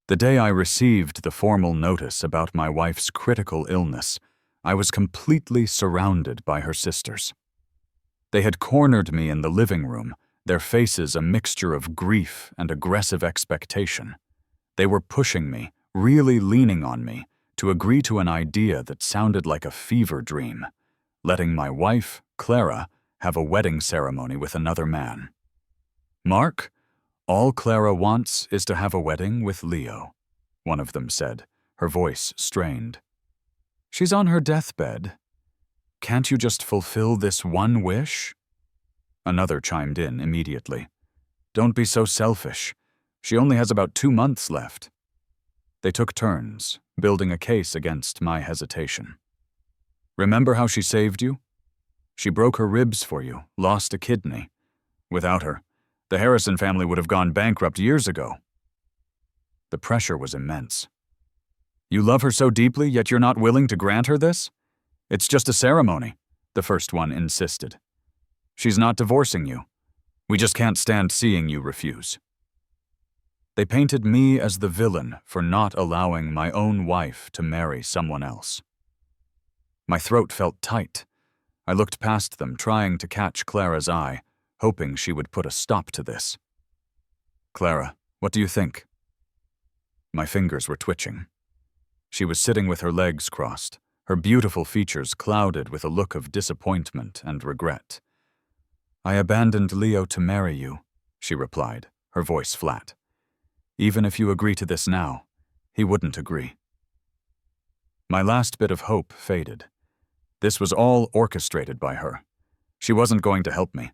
The day I received the formal notice about my wife's critical illness, I was completely surrounded by her sisters. They had cornered me in the living room, their faces a mixture of grief and aggressive expectation. They were pushing me, really leaning on me, to agree to an idea that sounded like a fever dream, letting my wife, Clara, have a wedding ceremony with another man. "Mark, all Clara wants is to have a wedding with Leo," one of them said, her voice strained. "She's on her deathbed. Can't you just fulfill this one wish?" Another chimed in immediately. "Don't be so selfish. She only has about 2 months left." They took turns, building a case against my hesitation. "Remember how she saved you? She broke her ribs for you, lost a kidney. Without her, the Harrison family would have gone bankrupt years ago." The pressure was immense. "You love her so deeply, yet you're not willing to grant her this? It's just a ceremony," the first one insisted. "She's not divorcing you. We just can't stand seeing you refuse." They painted me as the villain for not allowing my own wife to marry someone else. My throat felt tight. I looked past them, trying to catch Clara's eye, hoping she would put a stop to this. "Clara, what do you think?" My fingers were twitching. She was sitting with her legs crossed, her beautiful features clouded with a look of disappointment and regret. "I abandoned Leo to marry you," she replied, her voice flat. "Even if you agree to this now, he wouldn't agree." My last bit of hope faded. This was all orchestrated by her. She wasn't going to help me.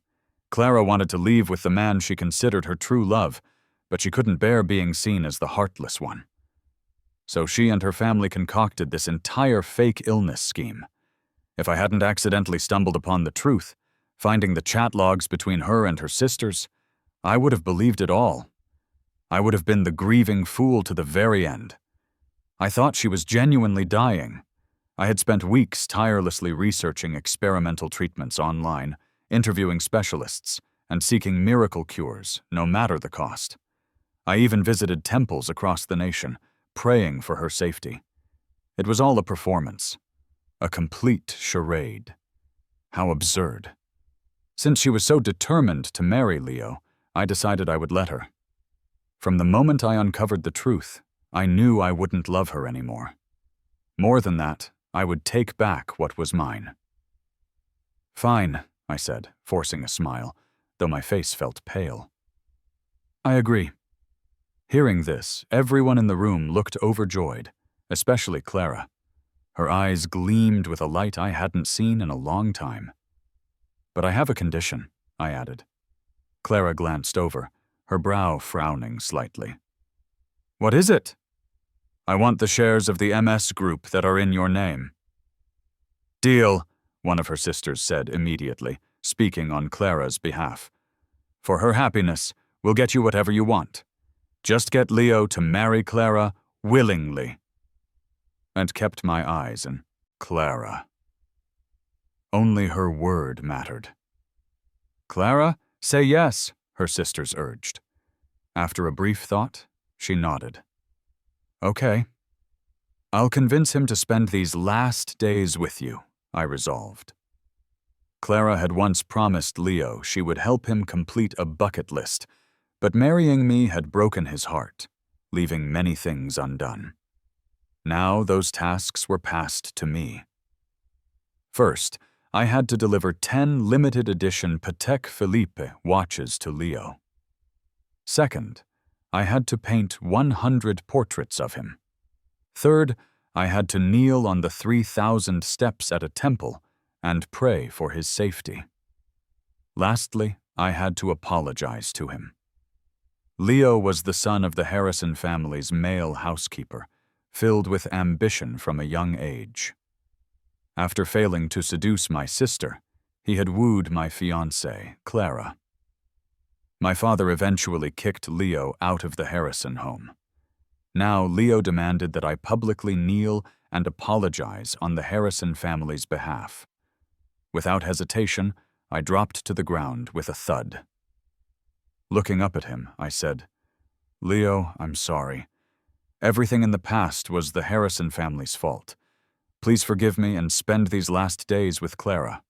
Clara wanted to leave with the man she considered her true love, but she couldn't bear being seen as the heartless one. So she and her family concocted this entire fake illness scheme. If I hadn't accidentally stumbled upon the truth, finding the chat logs between her and her sisters, I would have believed it all. I would have been the grieving fool to the very end. I thought she was genuinely dying. I had spent weeks tirelessly researching experimental treatments online, interviewing specialists, and seeking miracle cures, no matter the cost. I even visited temples across the nation, praying for her safety. It was all a performance, a complete charade. How absurd. Since she was so determined to marry Leo, I decided I would let her. From the moment I uncovered the truth, I knew I wouldn't love her anymore. More than that, I would take back what was mine. "Fine," I said, forcing a smile, though my face felt pale. "I agree." Hearing this, everyone in the room looked overjoyed, especially Clara. Her eyes gleamed with a light I hadn't seen in a long time. "But I have a condition," I added. Clara glanced over, her brow frowning slightly. "What is it?" "I want the shares of the MS Group that are in your name." "Deal," one of her sisters said immediately, speaking on Clara's behalf. "For her happiness, we'll get you whatever you want. Just get Leo to marry Clara willingly." And kept my eyes on Clara. Only her word mattered. "Clara, say yes," her sisters urged. After a brief thought, she nodded. "Okay. I'll convince him to spend these last days with you," I resolved. Clara had once promised Leo she would help him complete a bucket list, but marrying me had broken his heart, leaving many things undone. Now those tasks were passed to me. First, I had to deliver 10 limited edition Patek Philippe watches to Leo. Second, I had to paint 100 portraits of him. Third, I had to kneel on the 3,000 steps at a temple and pray for his safety. Lastly, I had to apologize to him. Leo was the son of the Harrison family's male housekeeper, filled with ambition from a young age. After failing to seduce my sister, he had wooed my fiancée, Clara. My father eventually kicked Leo out of the Harrison home. Now Leo demanded that I publicly kneel and apologize on the Harrison family's behalf. Without hesitation, I dropped to the ground with a thud. Looking up at him, I said, "Leo, I'm sorry. Everything in the past was the Harrison family's fault. Please forgive me and spend these last days with Clara."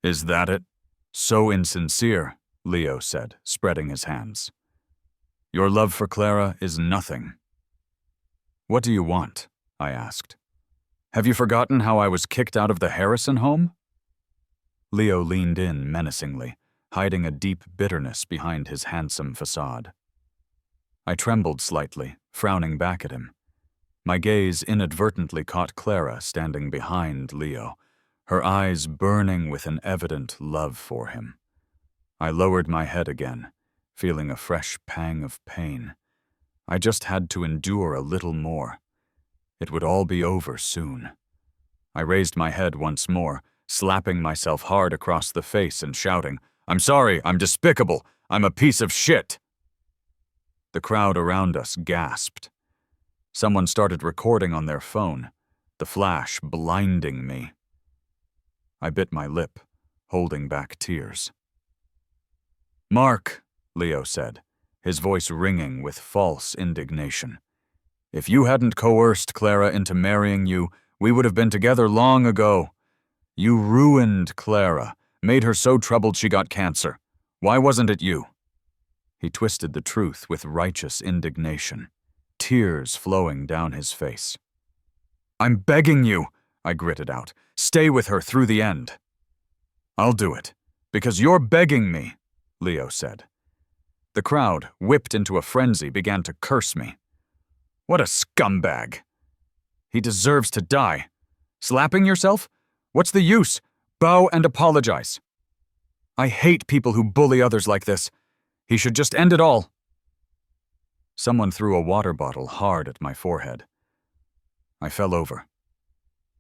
"Is that it? So insincere," Leo said, spreading his hands. "Your love for Clara is nothing." "What do you want?" I asked. "Have you forgotten how I was kicked out of the Harrison home?" Leo leaned in menacingly, hiding a deep bitterness behind his handsome facade. I trembled slightly, frowning back at him. My gaze inadvertently caught Clara standing behind Leo, her eyes burning with an evident love for him. I lowered my head again, feeling a fresh pang of pain. I just had to endure a little more. It would all be over soon. I raised my head once more, slapping myself hard across the face and shouting, "I'm sorry, I'm despicable, I'm a piece of shit!" The crowd around us gasped. Someone started recording on their phone, the flash blinding me. I bit my lip, holding back tears. "Mark," Leo said, his voice ringing with false indignation. "If you hadn't coerced Clara into marrying you, we would have been together long ago. You ruined Clara, made her so troubled she got cancer. Why wasn't it you?" He twisted the truth with righteous indignation, tears flowing down his face. "I'm begging you," I gritted out. "Stay with her through the end." "I'll do it, because you're begging me," Leo said. The crowd, whipped into a frenzy, began to curse me. "What a scumbag! He deserves to die. Slapping yourself? What's the use? Bow and apologize. I hate people who bully others like this. He should just end it all." Someone threw a water bottle hard at my forehead. I fell over.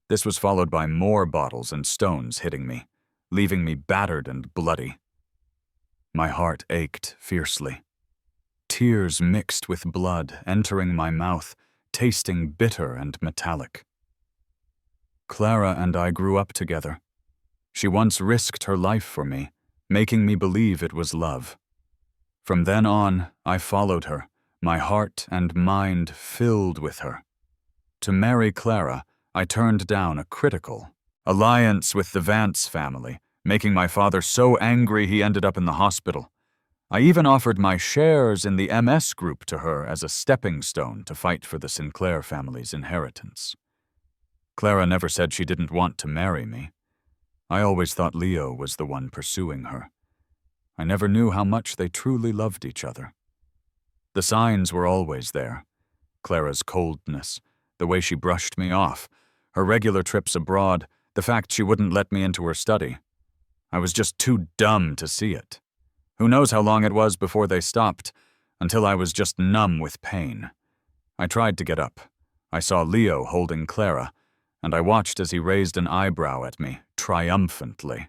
This was followed by more bottles and stones hitting me, leaving me battered and bloody. My heart ached fiercely. Tears mixed with blood, entering my mouth, tasting bitter and metallic. Clara and I grew up together. She once risked her life for me, making me believe it was love. From then on, I followed her, my heart and mind filled with her. To marry Clara, I turned down a critical alliance with the Vance family, making my father so angry he ended up in the hospital. I even offered my shares in the MS group to her as a stepping stone to fight for the Sinclair family's inheritance. Clara never said she didn't want to marry me. I always thought Leo was the one pursuing her. I never knew how much they truly loved each other. The signs were always there. Clara's coldness, the way she brushed me off, her regular trips abroad, the fact she wouldn't let me into her study. I was just too dumb to see it. Who knows how long it was before they stopped, until I was just numb with pain. I tried to get up. I saw Leo holding Clara, and I watched as he raised an eyebrow at me, triumphantly.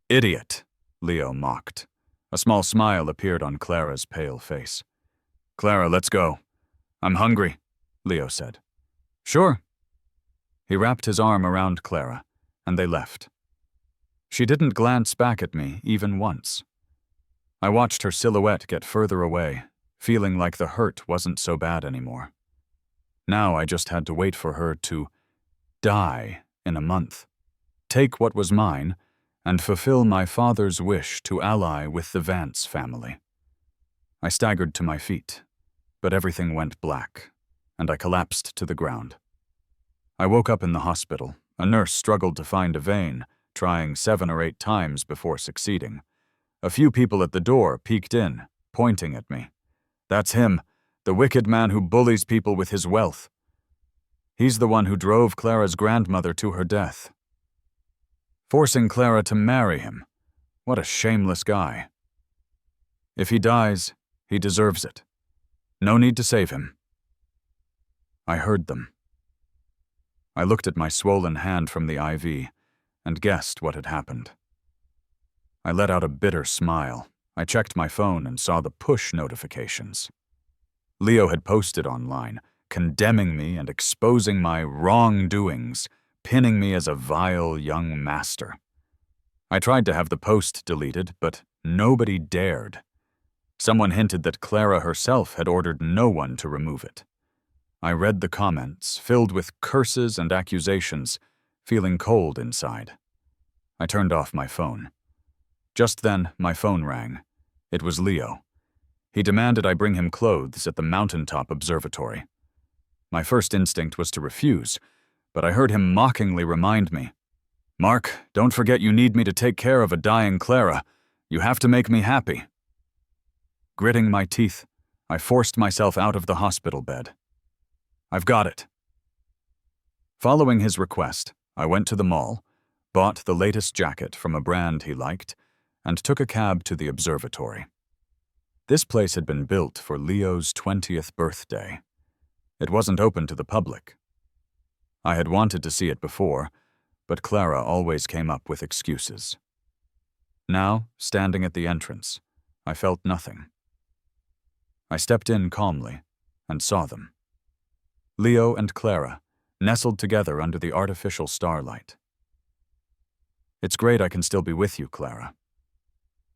"Idiot," Leo mocked. A small smile appeared on Clara's pale face. "Clara, let's go. I'm hungry," Leo said. "Sure." He wrapped his arm around Clara, and they left. She didn't glance back at me even once. I watched her silhouette get further away, feeling like the hurt wasn't so bad anymore. Now I just had to wait for her to die in a month, take what was mine, and fulfill my father's wish to ally with the Vance family. I staggered to my feet, but everything went black, and I collapsed to the ground. I woke up in the hospital. A nurse struggled to find a vein, trying 7 or 8 times before succeeding. A few people at the door peeked in, pointing at me. "That's him, the wicked man who bullies people with his wealth. He's the one who drove Clara's grandmother to her death. Forcing Clara to marry him. What a shameless guy. If he dies, he deserves it. No need to save him." I heard them. I looked at my swollen hand from the IV and guessed what had happened. I let out a bitter smile. I checked my phone and saw the push notifications. Leo had posted online, condemning me and exposing my wrongdoings, pinning me as a vile young master. I tried to have the post deleted, but nobody dared. Someone hinted that Clara herself had ordered no one to remove it. I read the comments, filled with curses and accusations, feeling cold inside. I turned off my phone. Just then, my phone rang. It was Leo. He demanded I bring him clothes at the mountaintop observatory. My first instinct was to refuse, but I heard him mockingly remind me, "Mark, don't forget you need me to take care of a dying Clara. You have to make me happy." Gritting my teeth, I forced myself out of the hospital bed. "I've got it." Following his request, I went to the mall, bought the latest jacket from a brand he liked, and took a cab to the observatory. This place had been built for Leo's 20th birthday. It wasn't open to the public. I had wanted to see it before, but Clara always came up with excuses. Now, standing at the entrance, I felt nothing. I stepped in calmly and saw them. Leo and Clara, nestled together under the artificial starlight. "It's great I can still be with you, Clara.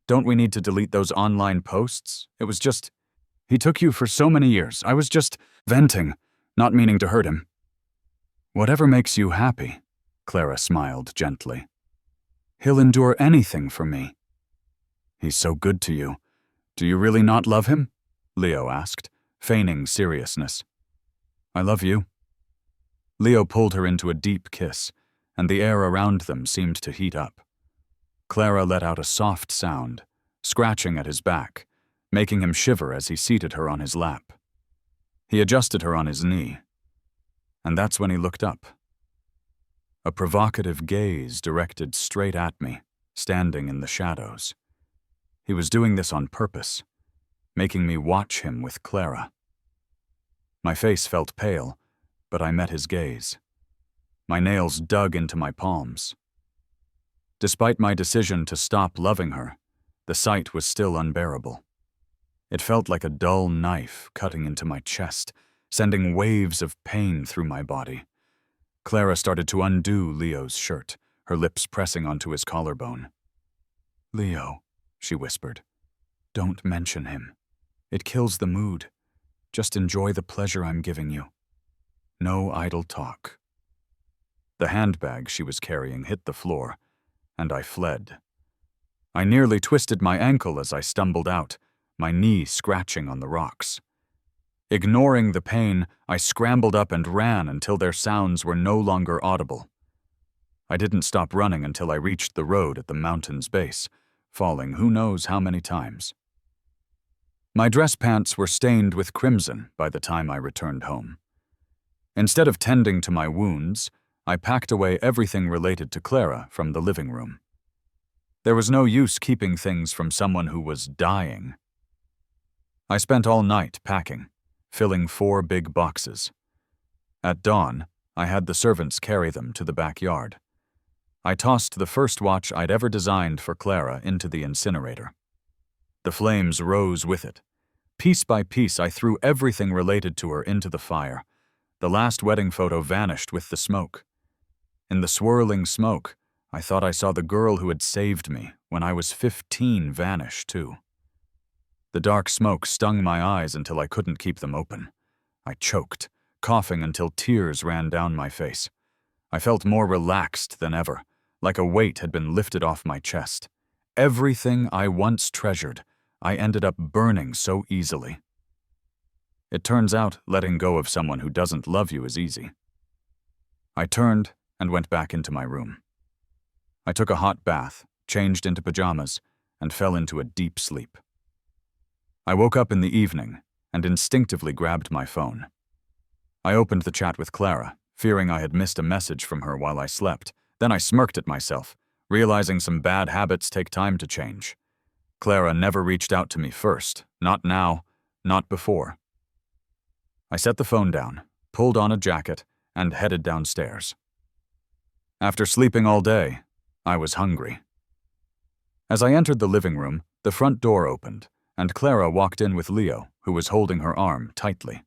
Don't we need to delete those online posts? It was just... He took you for so many years. I was just venting, not meaning to hurt him." "Whatever makes you happy," Clara smiled gently. "He'll endure anything for me." "He's so good to you. Do you really not love him?" Leo asked, feigning seriousness. "I love you." Leo pulled her into a deep kiss, and the air around them seemed to heat up. Clara let out a soft sound, scratching at his back, making him shiver as he seated her on his lap. He adjusted her on his knee, and that's when he looked up. A provocative gaze directed straight at me, standing in the shadows. He was doing this on purpose, making me watch him with Clara. My face felt pale, but I met his gaze. My nails dug into my palms. Despite my decision to stop loving her, the sight was still unbearable. It felt like a dull knife cutting into my chest, sending waves of pain through my body. Clara started to undo Leo's shirt, her lips pressing onto his collarbone. "Leo," she whispered, "don't mention him. It kills the mood. Just enjoy the pleasure I'm giving you. No idle talk." The handbag she was carrying hit the floor, and I fled. I nearly twisted my ankle as I stumbled out, my knee scratching on the rocks. Ignoring the pain, I scrambled up and ran until their sounds were no longer audible. I didn't stop running until I reached the road at the mountain's base, falling who knows how many times. My dress pants were stained with crimson by the time I returned home. Instead of tending to my wounds, I packed away everything related to Clara from the living room. There was no use keeping things from someone who was dying. I spent all night packing, filling 4 big boxes. At dawn, I had the servants carry them to the backyard. I tossed the first watch I'd ever designed for Clara into the incinerator. The flames rose with it. Piece by piece, I threw everything related to her into the fire. The last wedding photo vanished with the smoke. In the swirling smoke, I thought I saw the girl who had saved me when I was 15 vanish, too. The dark smoke stung my eyes until I couldn't keep them open. I choked, coughing until tears ran down my face. I felt more relaxed than ever, like a weight had been lifted off my chest. Everything I once treasured, I ended up burning so easily. It turns out letting go of someone who doesn't love you is easy. I turned and went back into my room. I took a hot bath, changed into pajamas, and fell into a deep sleep. I woke up in the evening and instinctively grabbed my phone. I opened the chat with Clara, fearing I had missed a message from her while I slept. Then I smirked at myself, realizing some bad habits take time to change. Clara never reached out to me first, not now, not before. I set the phone down, pulled on a jacket, and headed downstairs. After sleeping all day, I was hungry. As I entered the living room, the front door opened, and Clara walked in with Leo, who was holding her arm tightly.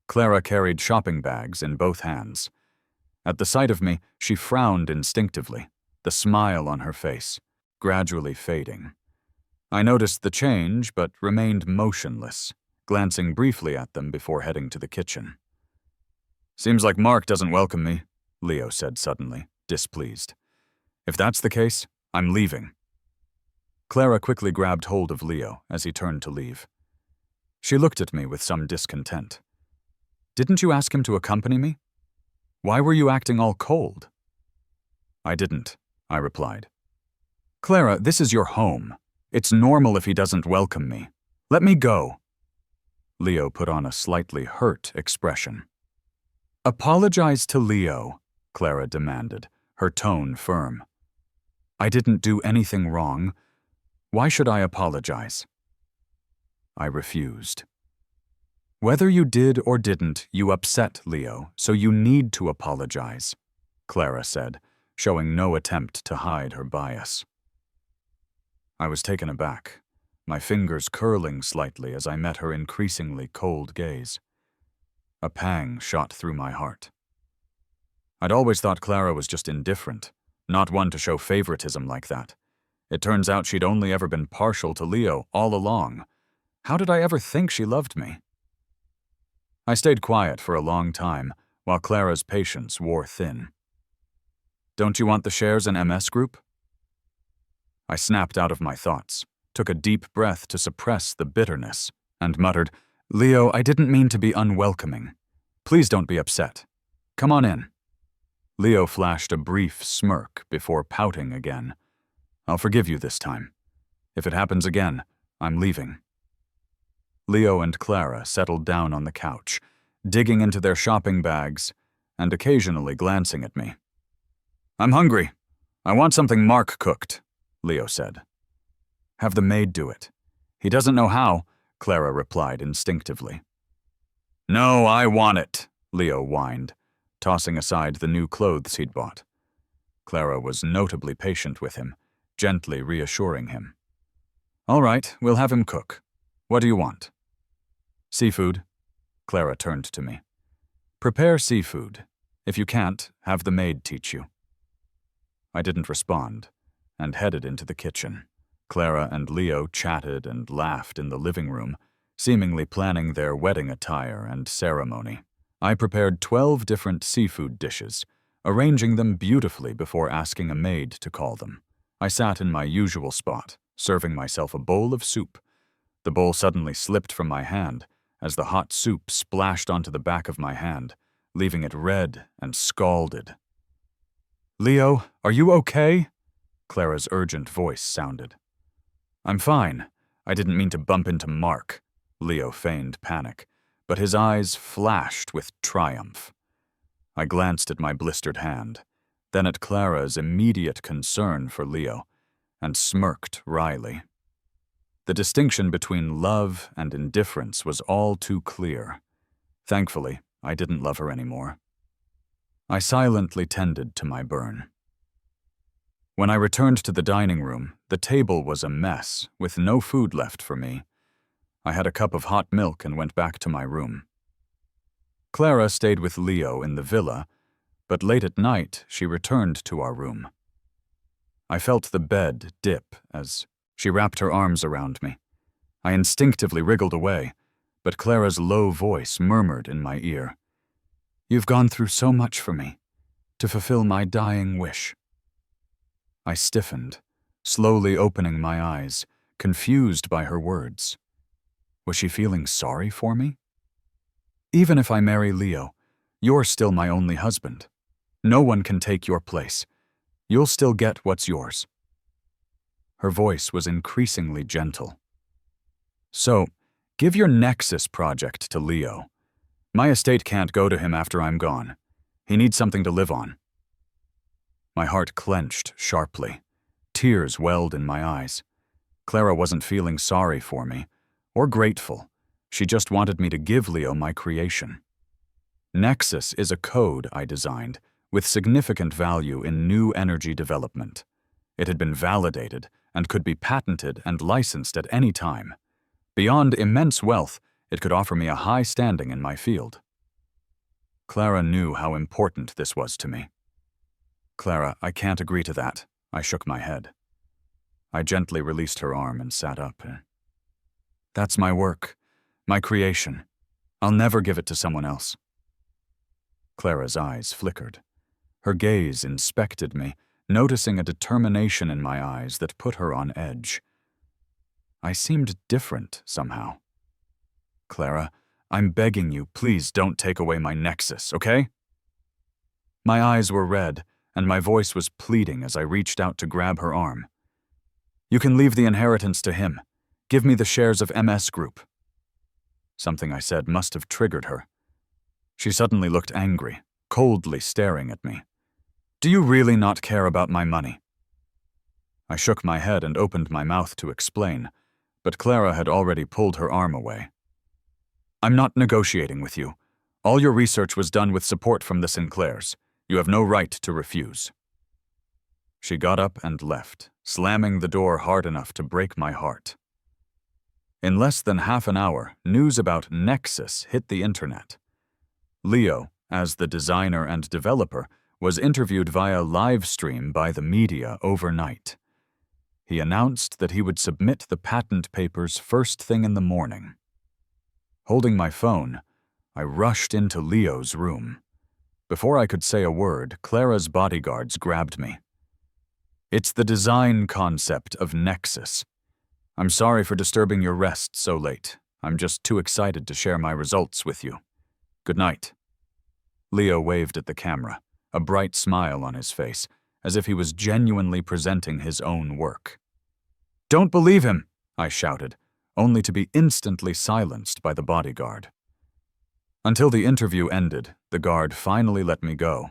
Clara carried shopping bags in both hands. At the sight of me, she frowned instinctively, the smile on her face, gradually fading. I noticed the change, but remained motionless, glancing briefly at them before heading to the kitchen. Seems like Mark doesn't welcome me, Leo said suddenly, displeased. If that's the case, I'm leaving. Clara quickly grabbed hold of Leo as he turned to leave. She looked at me with some discontent. Didn't you ask him to accompany me? Why were you acting all cold? I didn't, I replied. Clara, this is your home. It's normal if he doesn't welcome me. Let me go. Leo put on a slightly hurt expression. Apologize to Leo, Clara demanded, her tone firm. I didn't do anything wrong. Why should I apologize? I refused. Whether you did or didn't, you upset Leo, so you need to apologize, Clara said, showing no attempt to hide her bias. I was taken aback, my fingers curling slightly as I met her increasingly cold gaze. A pang shot through my heart. I'd always thought Clara was just indifferent, not one to show favoritism like that. It turns out she'd only ever been partial to Leo all along. How did I ever think she loved me? I stayed quiet for a long time, while Clara's patience wore thin. Don't you want the shares in MS Group? I snapped out of my thoughts, took a deep breath to suppress the bitterness, and muttered, Leo, I didn't mean to be unwelcoming. Please don't be upset. Come on in. Leo flashed a brief smirk before pouting again. I'll forgive you this time. If it happens again, I'm leaving. Leo and Clara settled down on the couch, digging into their shopping bags and occasionally glancing at me. I'm hungry. I want something Mark cooked, Leo said. Have the maid do it. He doesn't know how, Clara replied instinctively. No, I want it, Leo whined, tossing aside the new clothes he'd bought. Clara was notably patient with him, gently reassuring him. All right, we'll have him cook. What do you want? Seafood. Clara turned to me. Prepare seafood. If you can't, have the maid teach you. I didn't respond, and headed into the kitchen. Clara and Leo chatted and laughed in the living room, seemingly planning their wedding attire and ceremony. I prepared 12 different seafood dishes, arranging them beautifully before asking a maid to call them. I sat in my usual spot, serving myself a bowl of soup. The bowl suddenly slipped from my hand as the hot soup splashed onto the back of my hand, leaving it red and scalded. Leo, are you okay? Clara's urgent voice sounded. I'm fine. I didn't mean to bump into Mark. Leo feigned panic, but his eyes flashed with triumph. I glanced at my blistered hand, then at Clara's immediate concern for Leo, and smirked wryly. The distinction between love and indifference was all too clear. Thankfully, I didn't love her anymore. I silently tended to my burn. When I returned to the dining room, the table was a mess, with no food left for me. I had a cup of hot milk and went back to my room. Clara stayed with Leo in the villa, but late at night she returned to our room. I felt the bed dip as she wrapped her arms around me. I instinctively wriggled away, but Clara's low voice murmured in my ear. You've gone through so much for me, to fulfill my dying wish. I stiffened, slowly opening my eyes, confused by her words. Was she feeling sorry for me? Even if I marry Leo, you're still my only husband. No one can take your place. You'll still get what's yours. Her voice was increasingly gentle. So, give your Nexus project to Leo. My estate can't go to him after I'm gone. He needs something to live on. My heart clenched sharply. Tears welled in my eyes. Clara wasn't feeling sorry for me, or grateful. She just wanted me to give Leo my creation. Nexus is a code I designed, with significant value in new energy development. It had been validated and could be patented and licensed at any time. Beyond immense wealth, it could offer me a high standing in my field. Clara knew how important this was to me. Clara, I can't agree to that. I shook my head. I gently released her arm and sat up. That's my work, my creation. I'll never give it to someone else. Clara's eyes flickered. Her gaze inspected me, noticing a determination in my eyes that put her on edge. I seemed different somehow. Clara, I'm begging you, please don't take away my nexus, okay? My eyes were red, and my voice was pleading as I reached out to grab her arm. You can leave the inheritance to him. Give me the shares of MS Group. Something I said must have triggered her. She suddenly looked angry, coldly staring at me. Do you really not care about my money? I shook my head and opened my mouth to explain, but Clara had already pulled her arm away. I'm not negotiating with you. All your research was done with support from the Sinclairs. You have no right to refuse. She got up and left, slamming the door hard enough to break my heart. In less than half an hour, news about Nexus hit the internet. Leo, as the designer and developer, was interviewed via live stream by the media overnight. He announced that he would submit the patent papers first thing in the morning. Holding my phone, I rushed into Leo's room. Before I could say a word, Clara's bodyguards grabbed me. It's the design concept of Nexus. I'm sorry for disturbing your rest so late. I'm just too excited to share my results with you. Good night. Leo waved at the camera, a bright smile on his face, as if he was genuinely presenting his own work. Don't believe him, I shouted, only to be instantly silenced by the bodyguard. Until the interview ended, the guard finally let me go.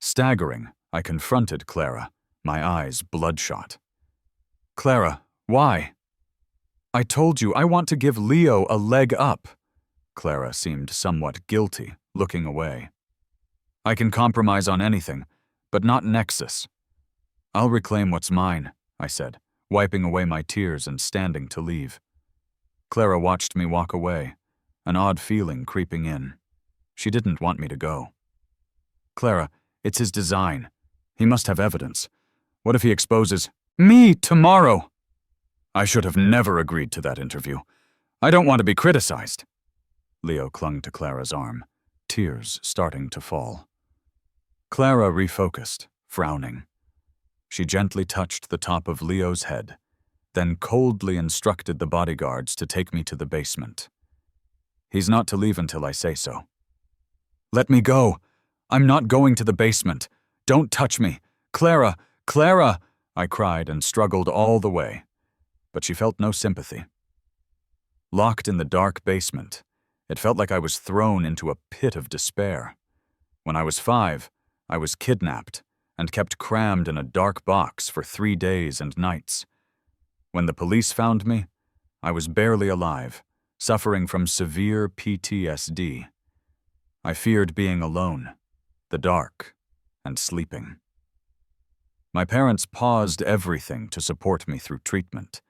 Staggering, I confronted Clara, my eyes bloodshot. Clara, why? I told you I want to give Leo a leg up. Clara seemed somewhat guilty, looking away. I can compromise on anything, but not Nexus. I'll reclaim what's mine, I said, wiping away my tears and standing to leave. Clara watched me walk away, an odd feeling creeping in. She didn't want me to go. Clara, it's his design. He must have evidence. What if he exposes me tomorrow? I should have never agreed to that interview. I don't want to be criticized. Leo clung to Clara's arm, tears starting to fall. Clara refocused, frowning. She gently touched the top of Leo's head, then coldly instructed the bodyguards to take me to the basement. He's not to leave until I say so. Let me go. I'm not going to the basement. Don't touch me. Clara, Clara, I cried and struggled all the way, but she felt no sympathy. Locked in the dark basement, it felt like I was thrown into a pit of despair. When I was 5, I was kidnapped and kept crammed in a dark box for 3 days and nights. When the police found me, I was barely alive, suffering from severe PTSD. I feared being alone, the dark, and sleeping. My parents paused everything to support me through treatment.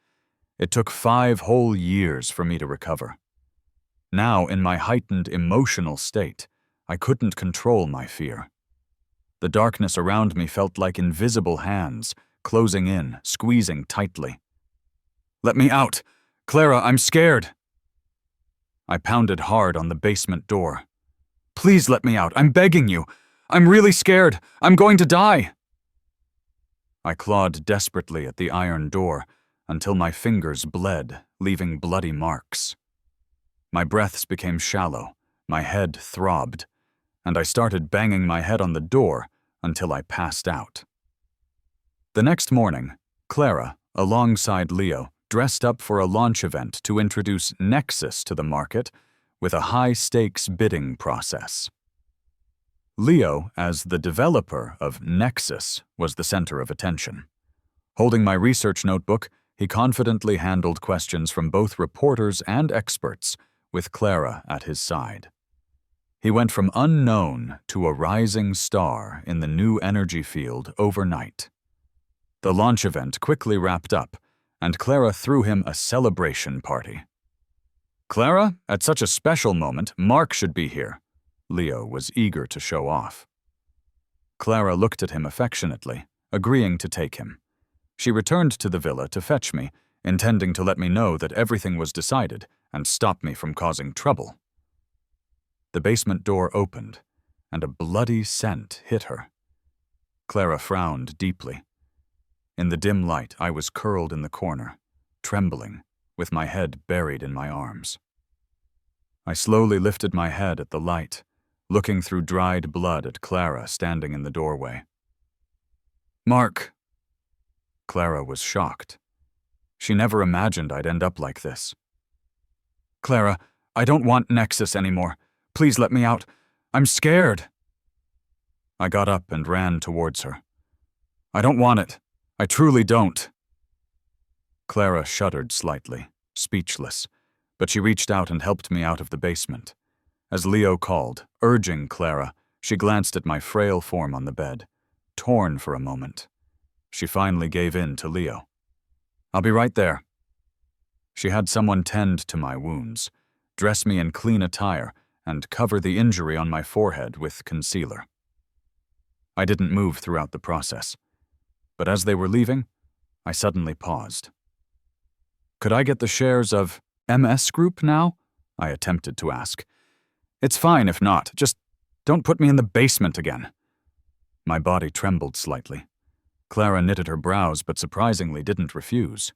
It took 5 whole years for me to recover. Now, in my heightened emotional state, I couldn't control my fear. The darkness around me felt like invisible hands, closing in, squeezing tightly. Let me out! Clara, I'm scared! I pounded hard on the basement door. Please let me out, I'm begging you! I'm really scared! I'm going to die! I clawed desperately at the iron door until my fingers bled, leaving bloody marks. My breaths became shallow, my head throbbed, and I started banging my head on the door until I passed out. The next morning, Clara, alongside Leo, dressed up for a launch event to introduce Nexus to the market with a high-stakes bidding process. Leo, as the developer of Nexus, was the center of attention. Holding my research notebook, he confidently handled questions from both reporters and experts, with Clara at his side. He went from unknown to a rising star in the new energy field overnight. The launch event quickly wrapped up, and Clara threw him a celebration party. Clara, at such a special moment, Mark should be here. Leo was eager to show off. Clara looked at him affectionately, agreeing to take him. She returned to the villa to fetch me, intending to let me know that everything was decided and stop me from causing trouble. The basement door opened, and a bloody scent hit her. Clara frowned deeply. In the dim light, I was curled in the corner, trembling, with my head buried in my arms. I slowly lifted my head at the light, looking through dried blood at Clara standing in the doorway. "Mark." Clara was shocked. She never imagined I'd end up like this. "Clara, I don't want Nexus anymore. Please let me out. I'm scared." I got up and ran towards her. "I don't want it. I truly don't." Clara shuddered slightly, speechless, but she reached out and helped me out of the basement. As Leo called, urging Clara, she glanced at my frail form on the bed, torn for a moment. She finally gave in to Leo. "I'll be right there." She had someone tend to my wounds, dress me in clean attire, and cover the injury on my forehead with concealer. I didn't move throughout the process, but as they were leaving, I suddenly paused. "Could I get the shares of MS Group now?" I attempted to ask. "It's fine if not, just don't put me in the basement again." My body trembled slightly. Clara knitted her brows but surprisingly didn't refuse.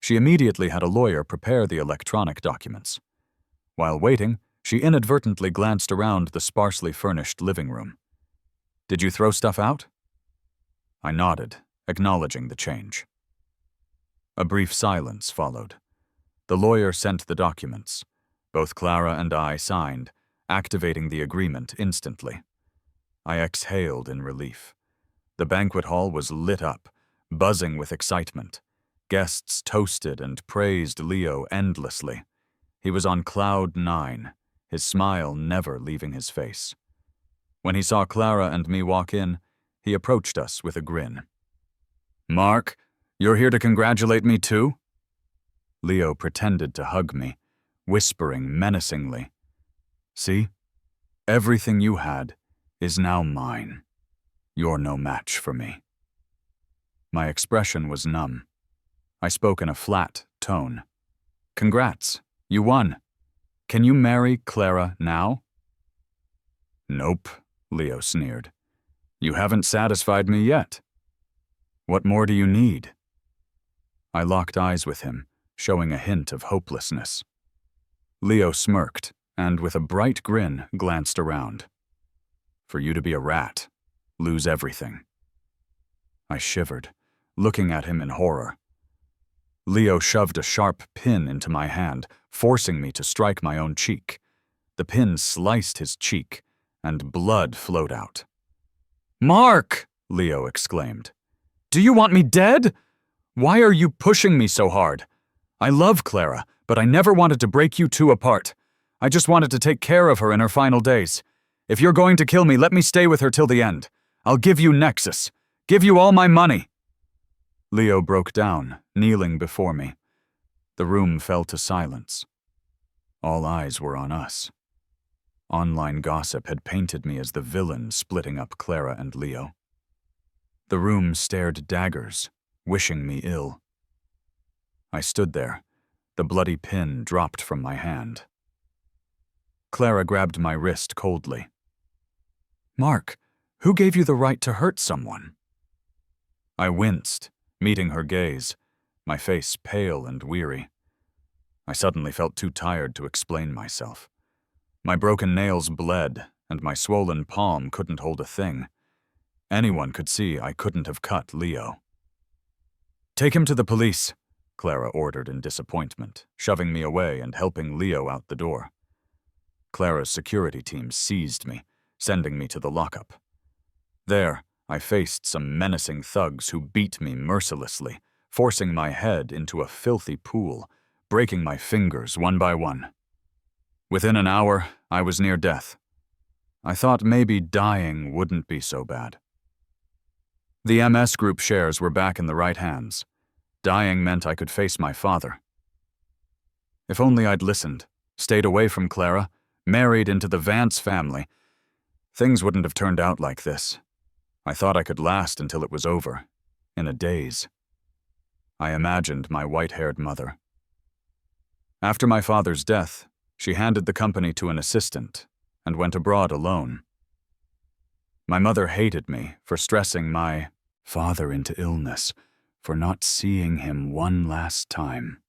She immediately had a lawyer prepare the electronic documents. While waiting, she inadvertently glanced around the sparsely furnished living room. "Did you throw stuff out?" I nodded, acknowledging the change. A brief silence followed. The lawyer sent the documents. Both Clara and I signed, activating the agreement instantly. I exhaled in relief. The banquet hall was lit up, buzzing with excitement. Guests toasted and praised Leo endlessly. He was on cloud 9, his smile never leaving his face. When he saw Clara and me walk in, he approached us with a grin. "Mark, you're here to congratulate me too?" Leo pretended to hug me, whispering menacingly, "See? Everything you had is now mine. You're no match for me." My expression was numb. I spoke in a flat tone. "Congrats, you won. Can you marry Clara now?" "Nope," Leo sneered. "You haven't satisfied me yet. What more do you need?" I locked eyes with him, showing a hint of hopelessness. Leo smirked, and with a bright grin, glanced around. "For you to be a rat, lose everything." I shivered, looking at him in horror. Leo shoved a sharp pin into my hand, forcing me to strike my own cheek. The pin sliced his cheek, and blood flowed out. "Mark!" Leo exclaimed. "Do you want me dead? Why are you pushing me so hard? I love Clara, but I never wanted to break you two apart. I just wanted to take care of her in her final days. If you're going to kill me, let me stay with her till the end. I'll give you Nexus. Give you all my money." Leo broke down, kneeling before me. The room fell to silence. All eyes were on us. Online gossip had painted me as the villain splitting up Clara and Leo. The room stared daggers, wishing me ill. I stood there, the bloody pin dropped from my hand. Clara grabbed my wrist coldly. "Mark, who gave you the right to hurt someone?" I winced, meeting her gaze, my face pale and weary. I suddenly felt too tired to explain myself. My broken nails bled, and my swollen palm couldn't hold a thing. Anyone could see I couldn't have cut Leo. "Take him to the police," Clara ordered in disappointment, shoving me away and helping Leo out the door. Clara's security team seized me, sending me to the lockup. There, I faced some menacing thugs who beat me mercilessly, forcing my head into a filthy pool, breaking my fingers one by one. Within an hour, I was near death. I thought maybe dying wouldn't be so bad. The MS Group shares were back in the right hands. Dying meant I could face my father. If only I'd listened, stayed away from Clara, married into the Vance family, things wouldn't have turned out like this. I thought I could last until it was over, in a daze. I imagined my white-haired mother. After my father's death, she handed the company to an assistant and went abroad alone. My mother hated me for stressing my father into illness, for not seeing him one last time.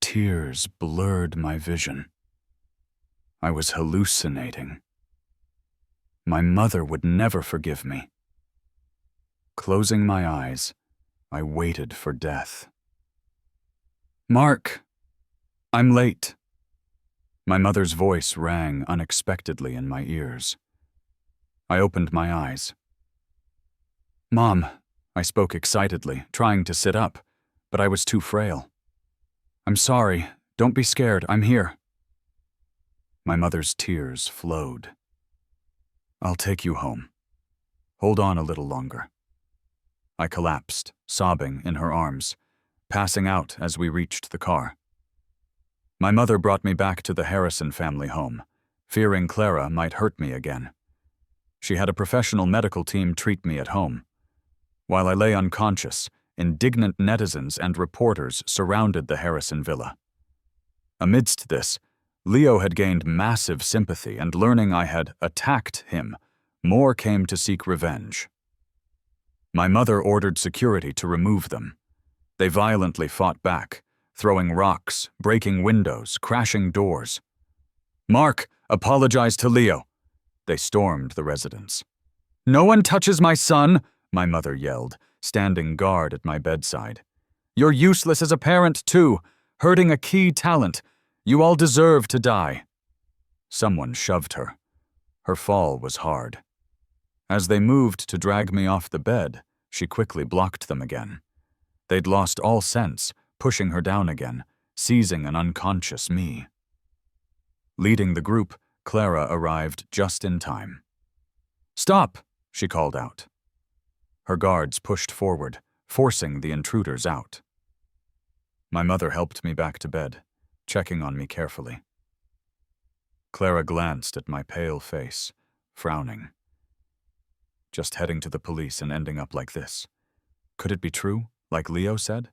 Tears blurred my vision. I was hallucinating. My mother would never forgive me. Closing my eyes, I waited for death. "Mark, I'm late." My mother's voice rang unexpectedly in my ears. I opened my eyes. "Mom," I spoke excitedly, trying to sit up, but I was too frail. "I'm sorry. Don't be scared. I'm here." My mother's tears flowed. "I'll take you home. Hold on a little longer." I collapsed, sobbing in her arms, passing out as we reached the car. My mother brought me back to the Harrison family home, fearing Clara might hurt me again. She had a professional medical team treat me at home. While I lay unconscious, indignant netizens and reporters surrounded the Harrison villa. Amidst this, Leo had gained massive sympathy, and learning I had attacked him, more came to seek revenge. My mother ordered security to remove them. They violently fought back, throwing rocks, breaking windows, crashing doors. "Mark, apologize to Leo." They stormed the residence. "No one touches my son," my mother yelled, standing guard at my bedside. "You're useless as a parent, too, hurting a key talent. You all deserve to die." Someone shoved her. Her fall was hard. As they moved to drag me off the bed, she quickly blocked them again. They'd lost all sense, pushing her down again, seizing an unconscious me. Leading the group, Clara arrived just in time. "Stop!" she called out. Her guards pushed forward, forcing the intruders out. My mother helped me back to bed, checking on me carefully. Clara glanced at my pale face, frowning. Just heading to the police and ending up like this. Could it be true, like Leo said?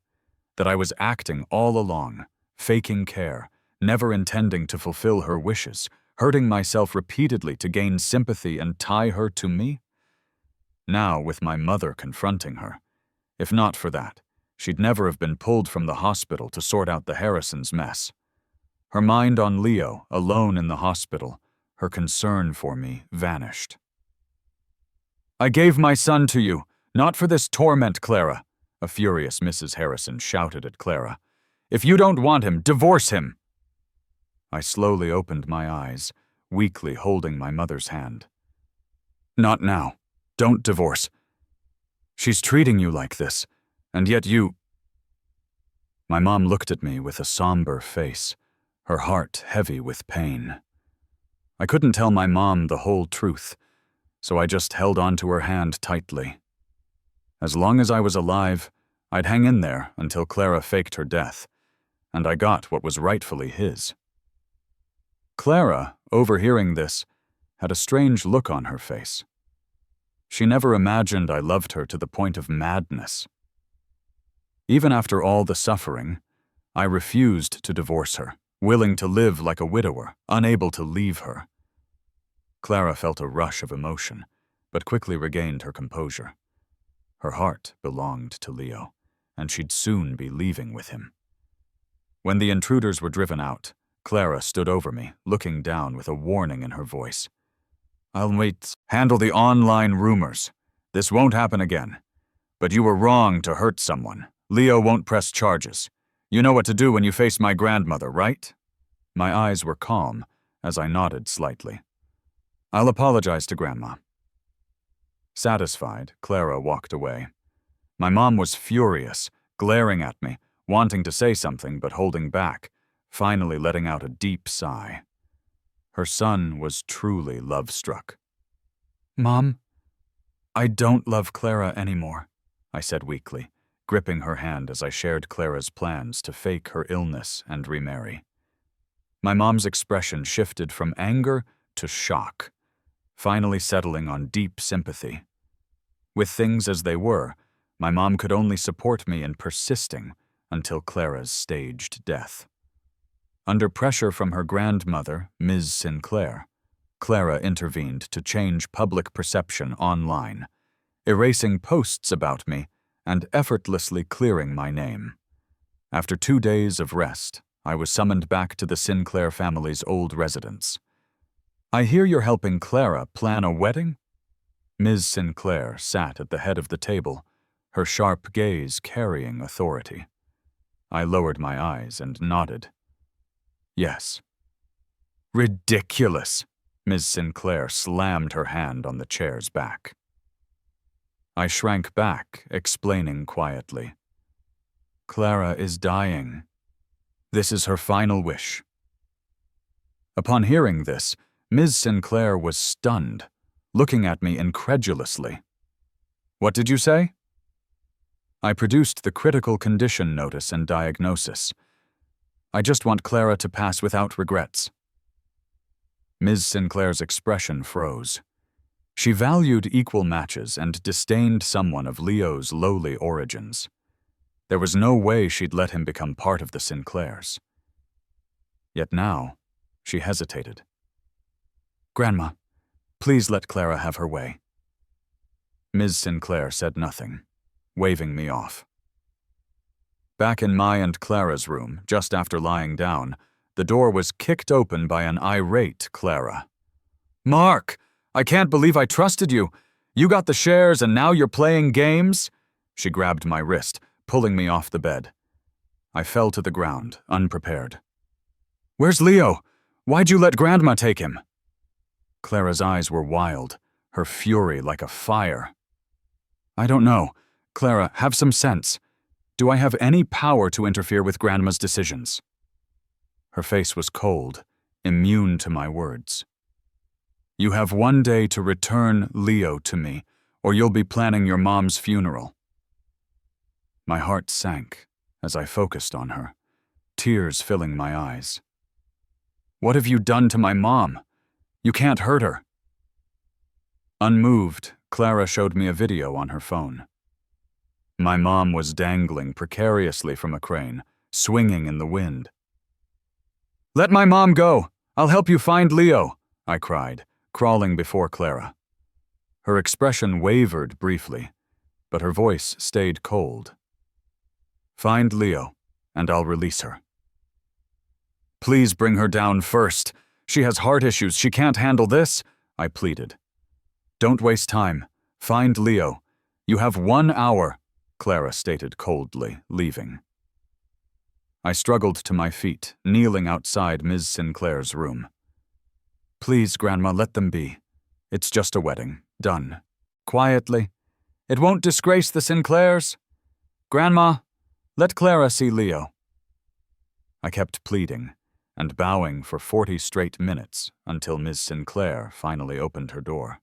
That I was acting all along, faking care, never intending to fulfill her wishes, hurting myself repeatedly to gain sympathy and tie her to me? Now, with my mother confronting her, if not for that, she'd never have been pulled from the hospital to sort out the Harrisons' mess. Her mind on Leo, alone in the hospital, her concern for me vanished. "I gave my son to you, not for this torment, Clara," a furious Mrs. Harrison shouted at Clara. "If you don't want him, divorce him." I slowly opened my eyes, weakly holding my mother's hand. "Not now. Don't divorce. She's treating you like this, and yet you—" My mom looked at me with a somber face, her heart heavy with pain. I couldn't tell my mom the whole truth, so I just held onto her hand tightly. As long as I was alive, I'd hang in there until Clara faked her death, and I got what was rightfully his. Clara, overhearing this, had a strange look on her face. She never imagined I loved her to the point of madness. Even after all the suffering, I refused to divorce her, willing to live like a widower, unable to leave her. Clara felt a rush of emotion, but quickly regained her composure. Her heart belonged to Leo, and she'd soon be leaving with him. When the intruders were driven out, Clara stood over me, looking down with a warning in her voice. "I'll handle the online rumors. This won't happen again. But you were wrong to hurt someone. Leo won't press charges. You know what to do when you face my grandmother, right?" My eyes were calm as I nodded slightly. "I'll apologize to Grandma." Satisfied, Clara walked away. My mom was furious, glaring at me, wanting to say something but holding back, finally letting out a deep sigh. Her son was truly love-struck. "Mom, I don't love Clara anymore," I said weakly, gripping her hand as I shared Clara's plans to fake her illness and remarry. My mom's expression shifted from anger to shock, finally settling on deep sympathy. With things as they were, my mom could only support me in persisting until Clara's staged death. Under pressure from her grandmother, Ms. Sinclair, Clara intervened to change public perception online, erasing posts about me and effortlessly clearing my name. After 2 days of rest, I was summoned back to the Sinclair family's old residence. "I hear you're helping Clara plan a wedding?" Ms. Sinclair sat at the head of the table, her sharp gaze carrying authority. I lowered my eyes and nodded. "Yes." "Ridiculous!" Ms. Sinclair slammed her hand on the chair's back. I shrank back, explaining quietly. "Clara is dying. This is her final wish." Upon hearing this, Ms. Sinclair was stunned, looking at me incredulously. "What did you say?" I produced the critical condition notice and diagnosis. "I just want Clara to pass without regrets." Ms. Sinclair's expression froze. She valued equal matches and disdained someone of Leo's lowly origins. There was no way she'd let him become part of the Sinclairs. Yet now, she hesitated. "Grandma, please let Clara have her way." Ms. Sinclair said nothing, waving me off. Back in my and Clara's room, just after lying down, the door was kicked open by an irate Clara. "Mark, I can't believe I trusted you. You got the shares and now you're playing games?" She grabbed my wrist, pulling me off the bed. I fell to the ground, unprepared. "Where's Leo? Why'd you let Grandma take him?" Clara's eyes were wild, her fury like a fire. "I don't know. Clara, have some sense. Do I have any power to interfere with Grandma's decisions?" Her face was cold, immune to my words. "You have 1 day to return Leo to me, or you'll be planning your mom's funeral." My heart sank as I focused on her, tears filling my eyes. "What have you done to my mom? You can't hurt her." Unmoved, Clara showed me a video on her phone. My mom was dangling precariously from a crane, swinging in the wind. "Let my mom go! I'll help you find Leo!" I cried, crawling before Clara. Her expression wavered briefly, but her voice stayed cold. "Find Leo, and I'll release her." "Please bring her down first. She has heart issues. She can't handle this," I pleaded. "Don't waste time. Find Leo. You have 1 hour," Clara stated coldly, leaving. I struggled to my feet, kneeling outside Ms. Sinclair's room. "Please, Grandma, let them be. It's just a wedding. Done." Quietly, "It won't disgrace the Sinclairs. Grandma, let Clara see Leo." I kept pleading and bowing for 40 straight minutes until Ms. Sinclair finally opened her door.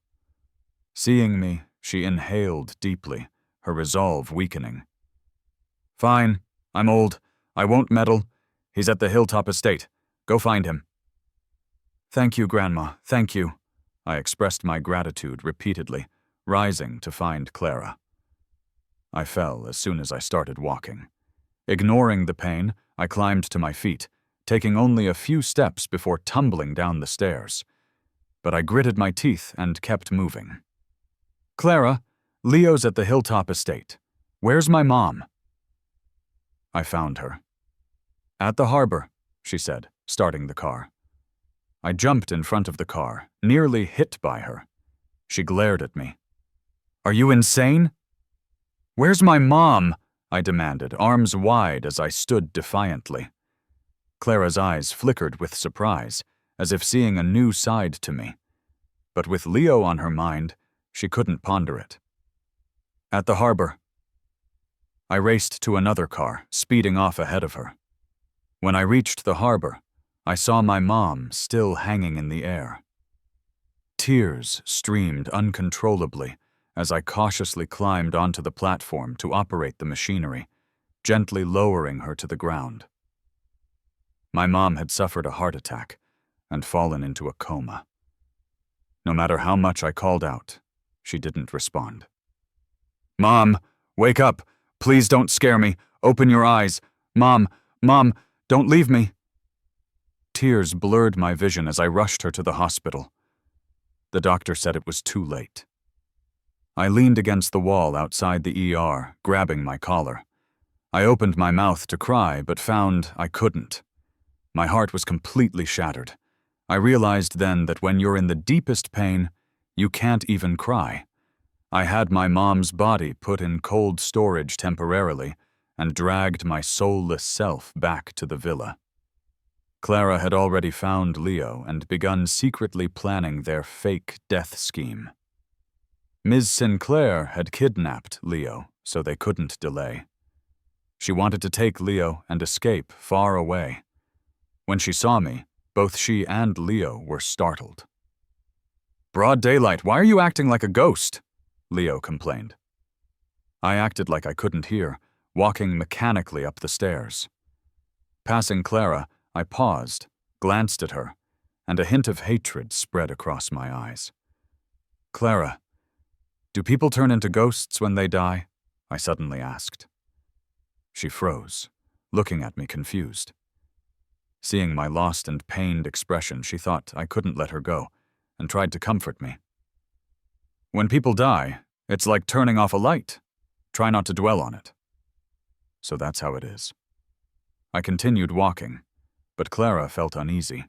Seeing me, she inhaled deeply, her resolve weakening. "Fine, I'm old. I won't meddle. He's at the Hilltop Estate. Go find him." "Thank you, Grandma, thank you." I expressed my gratitude repeatedly, rising to find Clara. I fell as soon as I started walking. Ignoring the pain, I climbed to my feet, taking only a few steps before tumbling down the stairs. But I gritted my teeth and kept moving. "Clara, Leo's at the Hilltop Estate. Where's my mom?" I found her. "At the harbor," she said, starting the car. I jumped in front of the car, nearly hit by her. She glared at me. "Are you insane?" "Where's my mom?" I demanded, arms wide as I stood defiantly. Clara's eyes flickered with surprise, as if seeing a new side to me. But with Leo on her mind, she couldn't ponder it. "At the harbor." I raced to another car, speeding off ahead of her. When I reached the harbor, I saw my mom still hanging in the air. Tears streamed uncontrollably as I cautiously climbed onto the platform to operate the machinery, gently lowering her to the ground. My mom had suffered a heart attack and fallen into a coma. No matter how much I called out, she didn't respond. "Mom, wake up! Please don't scare me! Open your eyes! Mom, don't leave me!" Tears blurred my vision as I rushed her to the hospital. The doctor said it was too late. I leaned against the wall outside the ER, grabbing my collar. I opened my mouth to cry, but found I couldn't. My heart was completely shattered. I realized then that when you're in the deepest pain, you can't even cry. I had my mom's body put in cold storage temporarily and dragged my soulless self back to the villa. Clara had already found Leo and begun secretly planning their fake death scheme. Ms. Sinclair had kidnapped Leo, so they couldn't delay. She wanted to take Leo and escape far away. When she saw me, both she and Leo were startled. "Broad daylight, why are you acting like a ghost?" Leo complained. I acted like I couldn't hear, walking mechanically up the stairs. Passing Clara, I paused, glanced at her, and a hint of hatred spread across my eyes. "Clara, do people turn into ghosts when they die?" I suddenly asked. She froze, looking at me confused. Seeing my lost and pained expression, she thought I couldn't let her go, and tried to comfort me. "When people die, it's like turning off a light. Try not to dwell on it." So that's how it is. I continued walking, but Clara felt uneasy.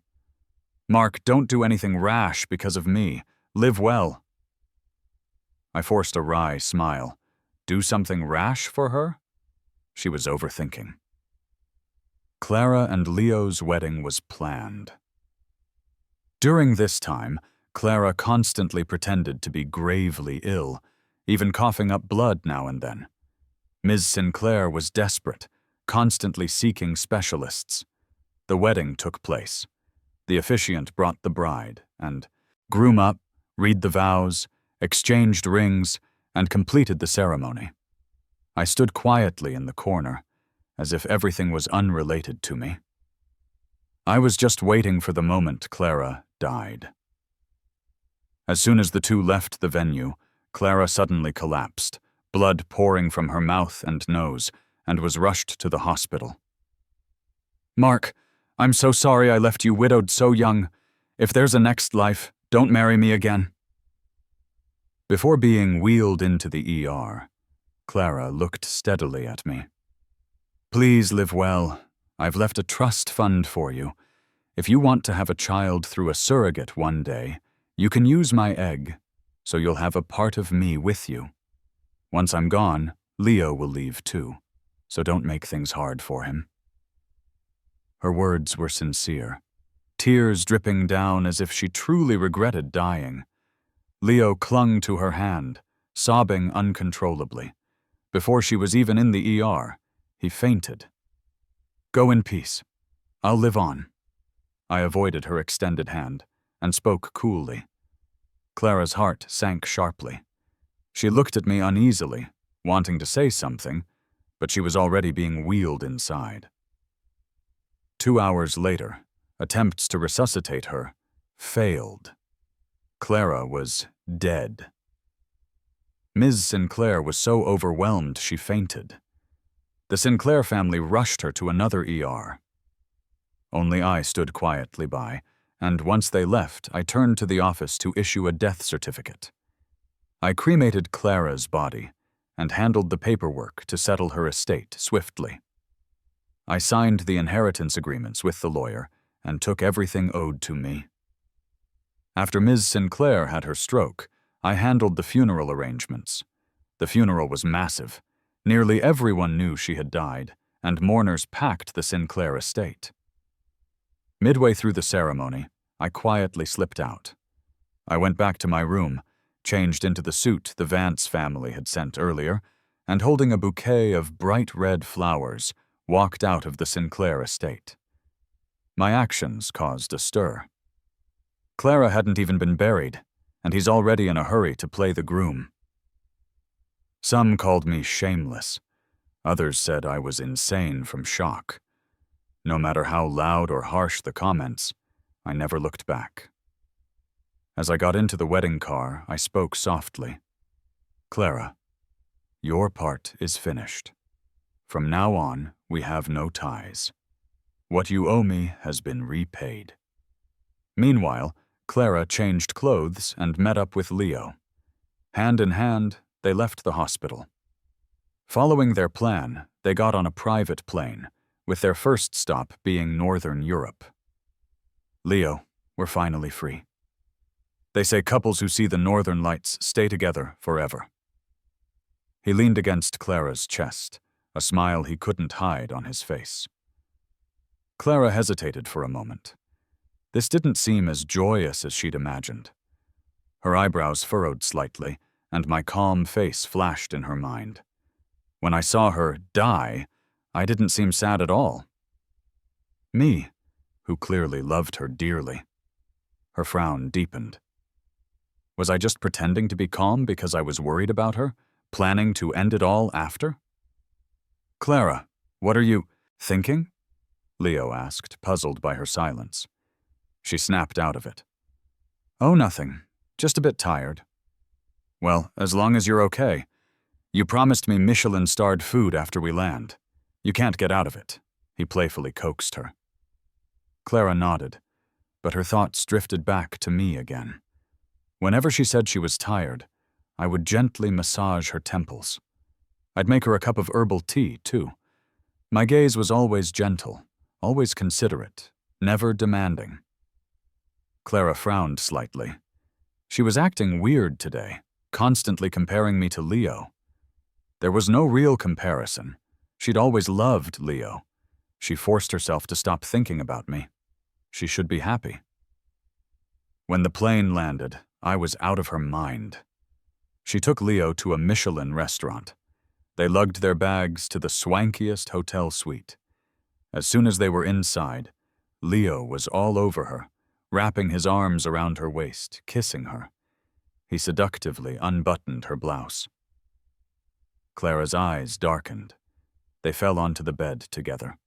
"Mark, don't do anything rash because of me. Live well." I forced a wry smile. Do something rash for her? She was overthinking. Clara and Leo's wedding was planned. During this time, Clara constantly pretended to be gravely ill, even coughing up blood now and then. Ms. Sinclair was desperate, constantly seeking specialists. The wedding took place. The officiant brought the bride and groom up, read the vows, exchanged rings, and completed the ceremony. I stood quietly in the corner, as if everything was unrelated to me. I was just waiting for the moment Clara died. As soon as the two left the venue, Clara suddenly collapsed, blood pouring from her mouth and nose, and was rushed to the hospital. "Mark, I'm so sorry I left you widowed so young. If there's a next life, don't marry me again." Before being wheeled into the ER, Clara looked steadily at me. "Please live well. I've left a trust fund for you. If you want to have a child through a surrogate one day, you can use my egg, so you'll have a part of me with you. Once I'm gone, Leo will leave too, so don't make things hard for him." Her words were sincere, tears dripping down as if she truly regretted dying. Leo clung to her hand, sobbing uncontrollably. Before she was even in the ER, he fainted. "Go in peace. I'll live on." I avoided her extended hand and spoke coolly. Clara's heart sank sharply. She looked at me uneasily, wanting to say something, but she was already being wheeled inside. 2 hours later, attempts to resuscitate her failed. Clara was dead. Ms. Sinclair was so overwhelmed she fainted. The Sinclair family rushed her to another ER. Only I stood quietly by, and once they left, I turned to the office to issue a death certificate. I cremated Clara's body and handled the paperwork to settle her estate swiftly. I signed the inheritance agreements with the lawyer and took everything owed to me. After Ms. Sinclair had her stroke, I handled the funeral arrangements. The funeral was massive. Nearly everyone knew she had died, and mourners packed the Sinclair estate. Midway through the ceremony, I quietly slipped out. I went back to my room, changed into the suit the Vance family had sent earlier, and holding a bouquet of bright red flowers, walked out of the Sinclair estate. My actions caused a stir. Clara hadn't even been buried, and he's already in a hurry to play the groom. Some called me shameless. Others said I was insane from shock. No matter how loud or harsh the comments, I never looked back. As I got into the wedding car, I spoke softly. "Clara, your part is finished. From now on, we have no ties. What you owe me has been repaid." Meanwhile, Clara changed clothes and met up with Leo. Hand in hand, they left the hospital. Following their plan, they got on a private plane, with their first stop being Northern Europe. Leo, we're finally free. They say couples who see the northern lights stay together forever. He leaned against Clara's chest, a smile he couldn't hide on his face. Clara hesitated for a moment. This didn't seem as joyous as she'd imagined. Her eyebrows furrowed slightly, and my calm face flashed in her mind. When I saw her die, I didn't seem sad at all. Me, who clearly loved her dearly. Her frown deepened. Was I just pretending to be calm because I was worried about her, planning to end it all after? Clara, what are you thinking? Leo asked, puzzled by her silence. She snapped out of it. Oh, nothing. Just a bit tired. Well, as long as you're okay. You promised me Michelin-starred food after we land. You can't get out of it, he playfully coaxed her. Clara nodded, but her thoughts drifted back to me again. Whenever she said she was tired, I would gently massage her temples. I'd make her a cup of herbal tea, too. My gaze was always gentle, always considerate, never demanding. Clara frowned slightly. She was acting weird today, constantly comparing me to Leo. There was no real comparison. She'd always loved Leo. She forced herself to stop thinking about me. She should be happy. When the plane landed, I was out of her mind. She took Leo to a Michelin restaurant. They lugged their bags to the swankiest hotel suite. As soon as they were inside, Leo was all over her, wrapping his arms around her waist, kissing her. He seductively unbuttoned her blouse. Clara's eyes darkened. They fell onto the bed together.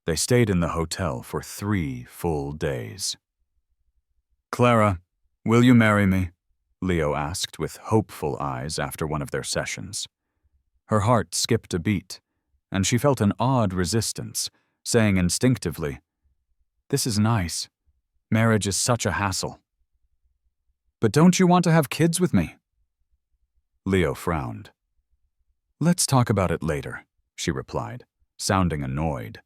They stayed in the hotel for 3 full days. Clara, will you marry me? Leo asked with hopeful eyes after one of their sessions. Her heart skipped a beat, and she felt an odd resistance, saying instinctively, "This is nice. Marriage is such a hassle." "But don't you want to have kids with me?" Leo frowned. "Let's talk about it later," she replied, sounding annoyed.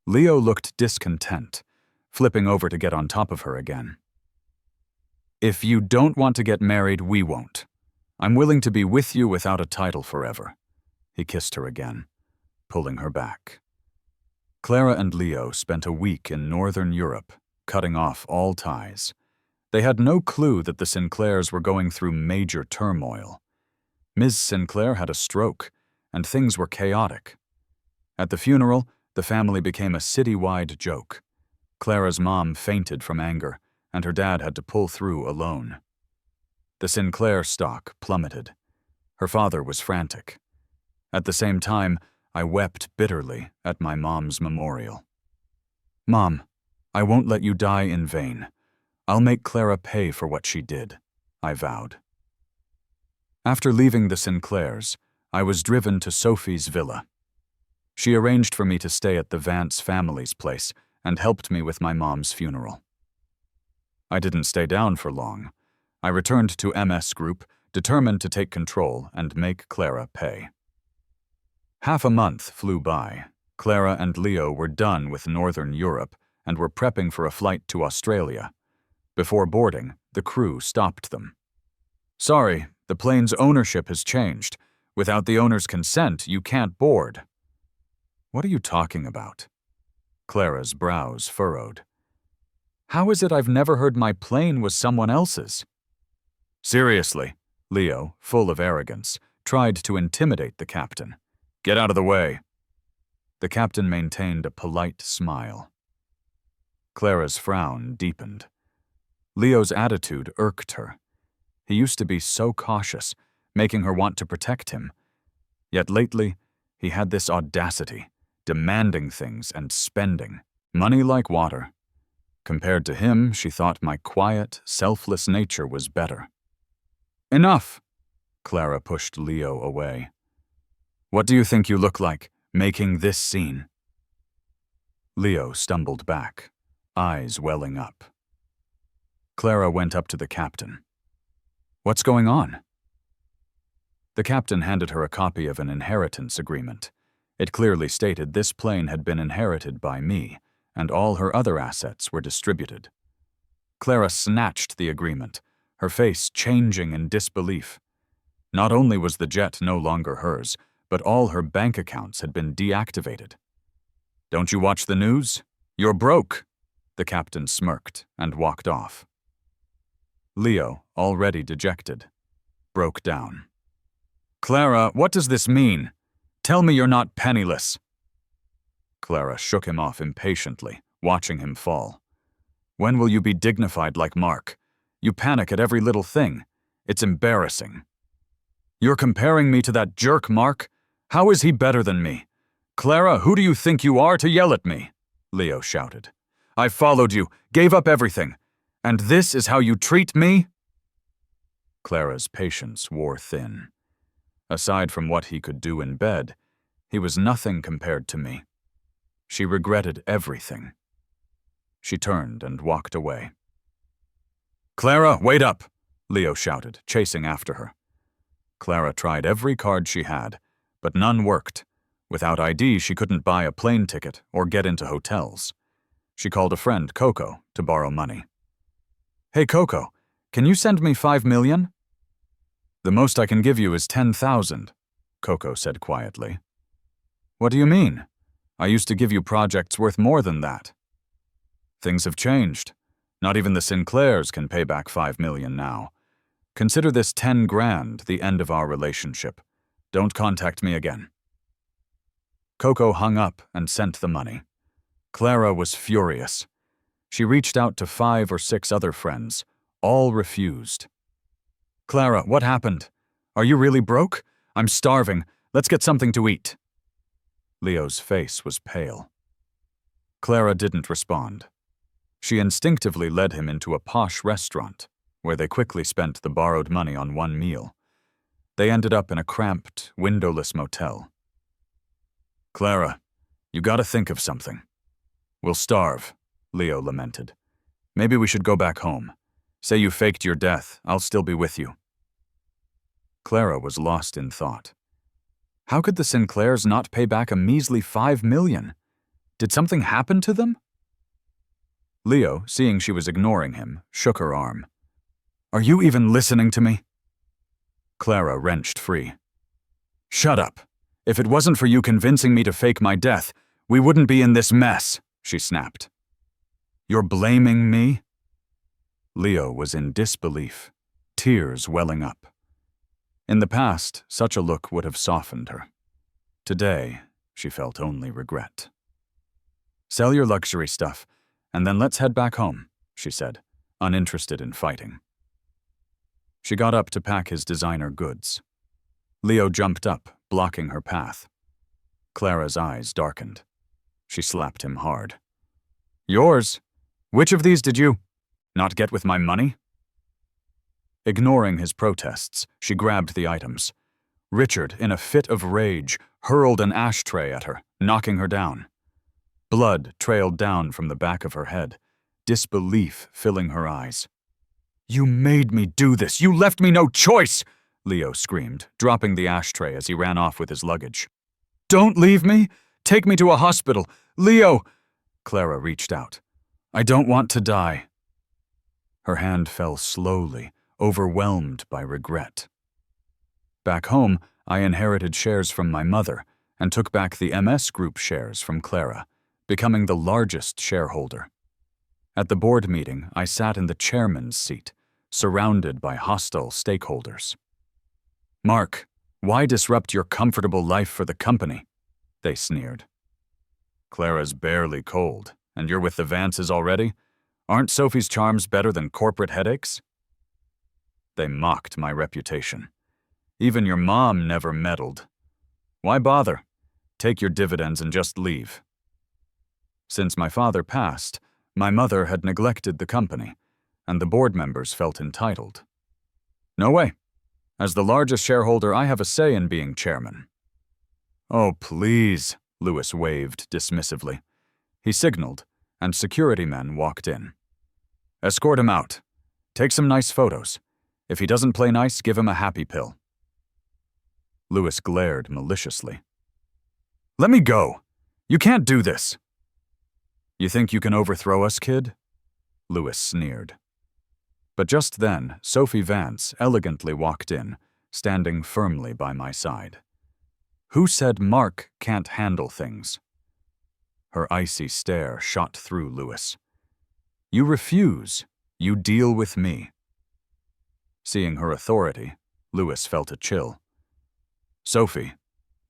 Leo looked discontent, flipping over to get on top of her again. "If you don't want to get married, we won't. I'm willing to be with you without a title forever." He kissed her again, pulling her back. Clara and Leo spent a week in Northern Europe, cutting off all ties. They had no clue that the Sinclairs were going through major turmoil. Ms. Sinclair had a stroke, and things were chaotic. At the funeral, the family became a citywide joke. Clara's mom fainted from anger, and her dad had to pull through alone. The Sinclair stock plummeted. Her father was frantic. At the same time, I wept bitterly at my mom's memorial. "Mom, I won't let you die in vain. I'll make Clara pay for what she did," I vowed. After leaving the Sinclairs, I was driven to Sophie's villa. She arranged for me to stay at the Vance family's place and helped me with my mom's funeral. I didn't stay down for long. I returned to MS Group, determined to take control and make Clara pay. Half a month flew by. Clara and Leo were done with Northern Europe and were prepping for a flight to Australia. Before boarding, the crew stopped them. "Sorry, the plane's ownership has changed. Without the owner's consent, you can't board." "What are you talking about?" Clara's brows furrowed. "How is it I've never heard my plane was someone else's?" "Seriously," Leo, full of arrogance, tried to intimidate the captain. "Get out of the way." The captain maintained a polite smile. Clara's frown deepened. Leo's attitude irked her. He used to be so cautious, making her want to protect him. Yet lately, he had this audacity, demanding things and spending, money like water. Compared to him, she thought my quiet, selfless nature was better. "Enough!" Clara pushed Leo away. "What do you think you look like, making this scene?" Leo stumbled back, eyes welling up. Clara went up to the captain. "What's going on?" The captain handed her a copy of an inheritance agreement. It clearly stated this plane had been inherited by me, and all her other assets were distributed. Clara snatched the agreement, her face changing in disbelief. Not only was the jet no longer hers, but all her bank accounts had been deactivated. "Don't you watch the news? You're broke," the captain smirked and walked off. Leo, already dejected, broke down. "Clara, what does this mean? Tell me you're not penniless." Clara shook him off impatiently, watching him fall. "When will you be dignified like Mark? You panic at every little thing. It's embarrassing." "You're comparing me to that jerk Mark? How is he better than me? Clara, who do you think you are to yell at me?" Leo shouted. "I followed you, gave up everything. And this is how you treat me?" Clara's patience wore thin. Aside from what he could do in bed, he was nothing compared to me. She regretted everything. She turned and walked away. "Clara, wait up!" Leo shouted, chasing after her. Clara tried every card she had, but none worked. Without ID, she couldn't buy a plane ticket or get into hotels. She called a friend, Coco, to borrow money. "Hey, Coco, can you send me $5 million? "The most I can give you is 10,000, Coco said quietly. "What do you mean? I used to give you projects worth more than that." "Things have changed. Not even the Sinclairs can pay back $5 million now. Consider this 10 grand the end of our relationship. Don't contact me again." Coco hung up and sent the money. Clara was furious. She reached out to 5 or 6 other friends. All refused. "Clara, what happened? Are you really broke? I'm starving. Let's get something to eat." Leo's face was pale. Clara didn't respond. She instinctively led him into a posh restaurant, where they quickly spent the borrowed money on one meal. They ended up in a cramped, windowless motel. "Clara, you gotta think of something. We'll starve," Leo lamented. "Maybe we should go back home. Say you faked your death, I'll still be with you." Clara was lost in thought. How could the Sinclairs not pay back a measly $5 million? Did something happen to them? Leo, seeing she was ignoring him, shook her arm. "Are you even listening to me?" Clara wrenched free. "Shut up. If it wasn't for you convincing me to fake my death, we wouldn't be in this mess," she snapped. "You're blaming me?" Leo was in disbelief, tears welling up. In the past, such a look would have softened her. Today, she felt only regret. "Sell your luxury stuff, and then let's head back home," she said, uninterested in fighting. She got up to pack his designer goods. Leo jumped up, blocking her path. Clara's eyes darkened. She slapped him hard. "Yours? Which of these did you not get with my money?" Ignoring his protests, she grabbed the items. Richard, in a fit of rage, hurled an ashtray at her, knocking her down. Blood trailed down from the back of her head, disbelief filling her eyes. "You made me do this! You left me no choice!" Leo screamed, dropping the ashtray as he ran off with his luggage. "Don't leave me! Take me to a hospital! Leo!" Clara reached out. "I don't want to die." Her hand fell slowly, overwhelmed by regret. Back home, I inherited shares from my mother and took back the MS Group shares from Clara, becoming the largest shareholder. At the board meeting, I sat in the chairman's seat, surrounded by hostile stakeholders. "Mark, why disrupt your comfortable life for the company?" they sneered. "Clara's barely cold, and you're with the Vances already? Aren't Sophie's charms better than corporate headaches?" They mocked my reputation. "Even your mom never meddled. Why bother? Take your dividends and just leave." Since my father passed, my mother had neglected the company, and the board members felt entitled. "No way. As the largest shareholder, I have a say in being chairman." "Oh, please," Lewis waved dismissively. He signaled, and security men walked in. "Escort him out. Take some nice photos. If he doesn't play nice, give him a happy pill." Lewis glared maliciously. "Let me go! You can't do this!" "You think you can overthrow us, kid?" Lewis sneered. But just then, Sophie Vance elegantly walked in, standing firmly by my side. "Who said Mark can't handle things?" Her icy stare shot through Lewis. "You refuse. You deal with me." Seeing her authority, Lewis felt a chill. "Sophie,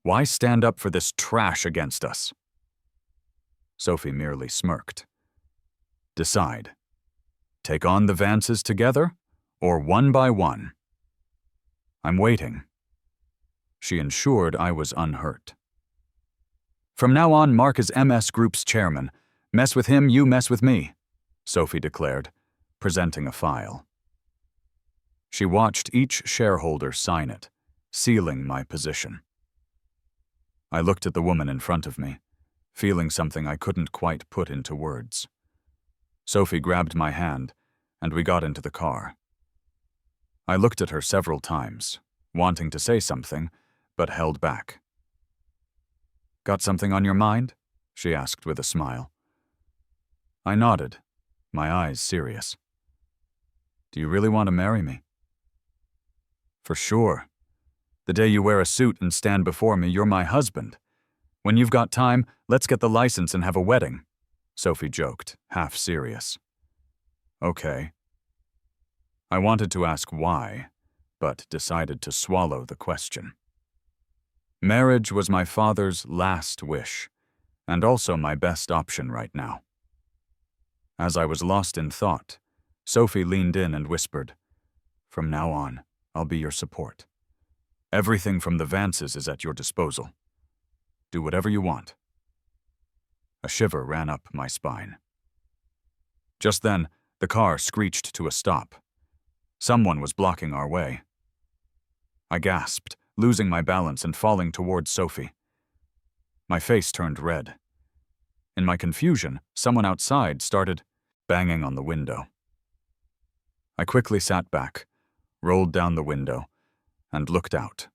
why stand up for this trash against us?" Sophie merely smirked. "Decide. Take on the Vances together, or one by one?" "I'm waiting." She ensured I was unhurt. "From now on, Mark is MS Group's chairman. Mess with him, you mess with me," Sophie declared, presenting a file. She watched each shareholder sign it, sealing my position. I looked at the woman in front of me, feeling something I couldn't quite put into words. Sophie grabbed my hand, and we got into the car. I looked at her several times, wanting to say something, but held back. "Got something on your mind?" she asked with a smile. I nodded, my eyes serious. "Do you really want to marry me?" "For sure. The day you wear a suit and stand before me, you're my husband. When you've got time, let's get the license and have a wedding," Sophie joked, half serious. "Okay." I wanted to ask why, but decided to swallow the question. Marriage was my father's last wish, and also my best option right now. As I was lost in thought, Sophie leaned in and whispered, "From now on, I'll be your support. Everything from the Vances is at your disposal. Do whatever you want." A shiver ran up my spine. Just then, the car screeched to a stop. Someone was blocking our way. I gasped, losing my balance and falling towards Sophie. My face turned red. In my confusion, someone outside started banging on the window. I quickly sat back, rolled down the window, and looked out.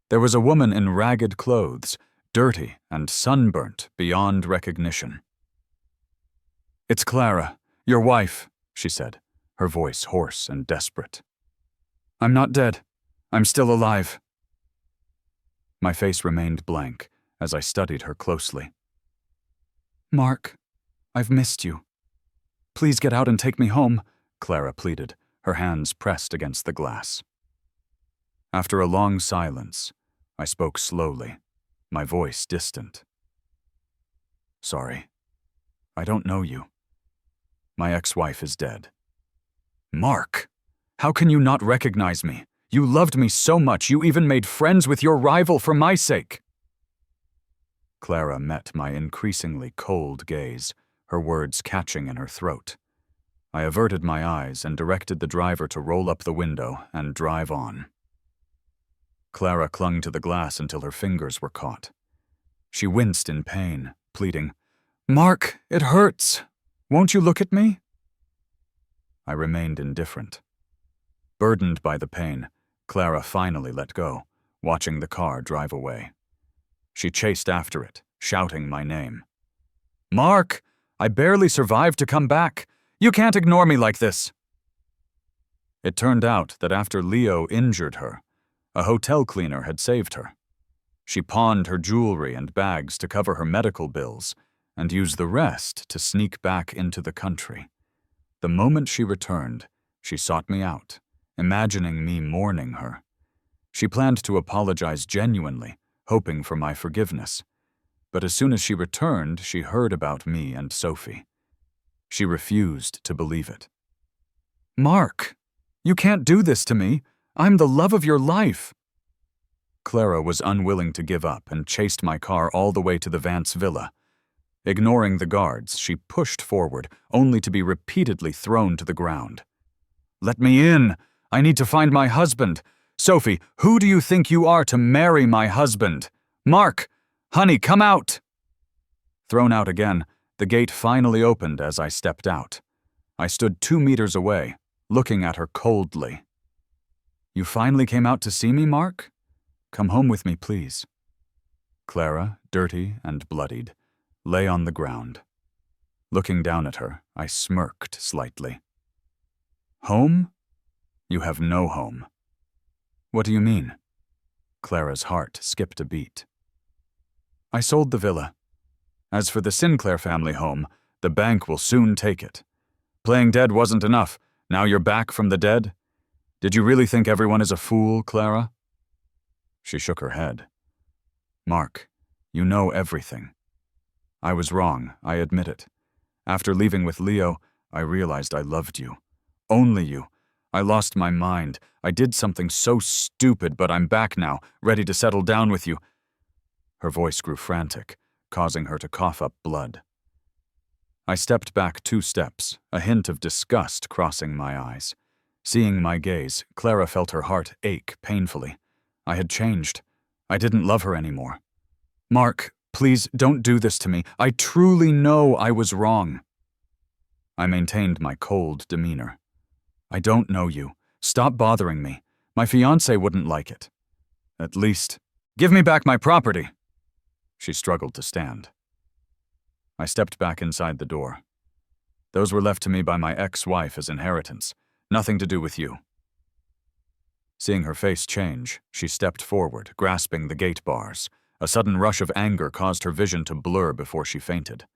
There was a woman in ragged clothes, dirty and sunburnt beyond recognition. "It's Clara, your wife," she said, her voice hoarse and desperate. "I'm not dead. I'm still alive." My face remained blank as I studied her closely. "Mark, I've missed you. Please get out and take me home," Clara pleaded, her hands pressed against the glass. After a long silence, I spoke slowly, my voice distant. "Sorry. I don't know you. My ex-wife is dead." "Mark, how can you not recognize me? You loved me so much, you even made friends with your rival for my sake." Clara met my increasingly cold gaze, her words catching in her throat. I averted my eyes and directed the driver to roll up the window and drive on. Clara clung to the glass until her fingers were caught. She winced in pain, pleading, "Mark, it hurts. Won't you look at me?" I remained indifferent. Burdened by the pain, Clara finally let go, watching the car drive away. She chased after it, shouting my name. "Mark, I barely survived to come back. You can't ignore me like this." It turned out that after Leo injured her, a hotel cleaner had saved her. She pawned her jewelry and bags to cover her medical bills and used the rest to sneak back into the country. The moment she returned, she sought me out, imagining me mourning her. She planned to apologize genuinely, hoping for my forgiveness. But as soon as she returned, she heard about me and Sophie. She refused to believe it. "Mark, you can't do this to me. I'm the love of your life." Clara was unwilling to give up and chased my car all the way to the Vance villa. Ignoring the guards, she pushed forward, only to be repeatedly thrown to the ground. "Let me in! I need to find my husband! Sophie, who do you think you are to marry my husband? Mark! Honey, come out!" Thrown out again, the gate finally opened as I stepped out. I stood 2 meters away, looking at her coldly. "You finally came out to see me, Mark? Come home with me, please." Clara, dirty and bloodied, lay on the ground. Looking down at her, I smirked slightly. "Home? You have no home." "What do you mean?" Clara's heart skipped a beat. "I sold the villa. As for the Sinclair family home, the bank will soon take it. Playing dead wasn't enough. Now you're back from the dead? Did you really think everyone is a fool, Clara?" She shook her head. "Mark, you know everything. I was wrong, I admit it. After leaving with Leo, I realized I loved you. Only you. I lost my mind. I did something so stupid, but I'm back now, ready to settle down with you." Her voice grew frantic, causing her to cough up blood. I stepped back 2 steps, a hint of disgust crossing my eyes. Seeing my gaze, Clara felt her heart ache painfully. I had changed. I didn't love her anymore. "Mark, please don't do this to me. I truly know I was wrong." I maintained my cold demeanor. "I don't know you. Stop bothering me. My fiancé wouldn't like it. At least, give me back my property." She struggled to stand. I stepped back inside the door. "Those were left to me by my ex-wife as inheritance. Nothing to do with you." Seeing her face change, she stepped forward, grasping the gate bars. A sudden rush of anger caused her vision to blur before she fainted.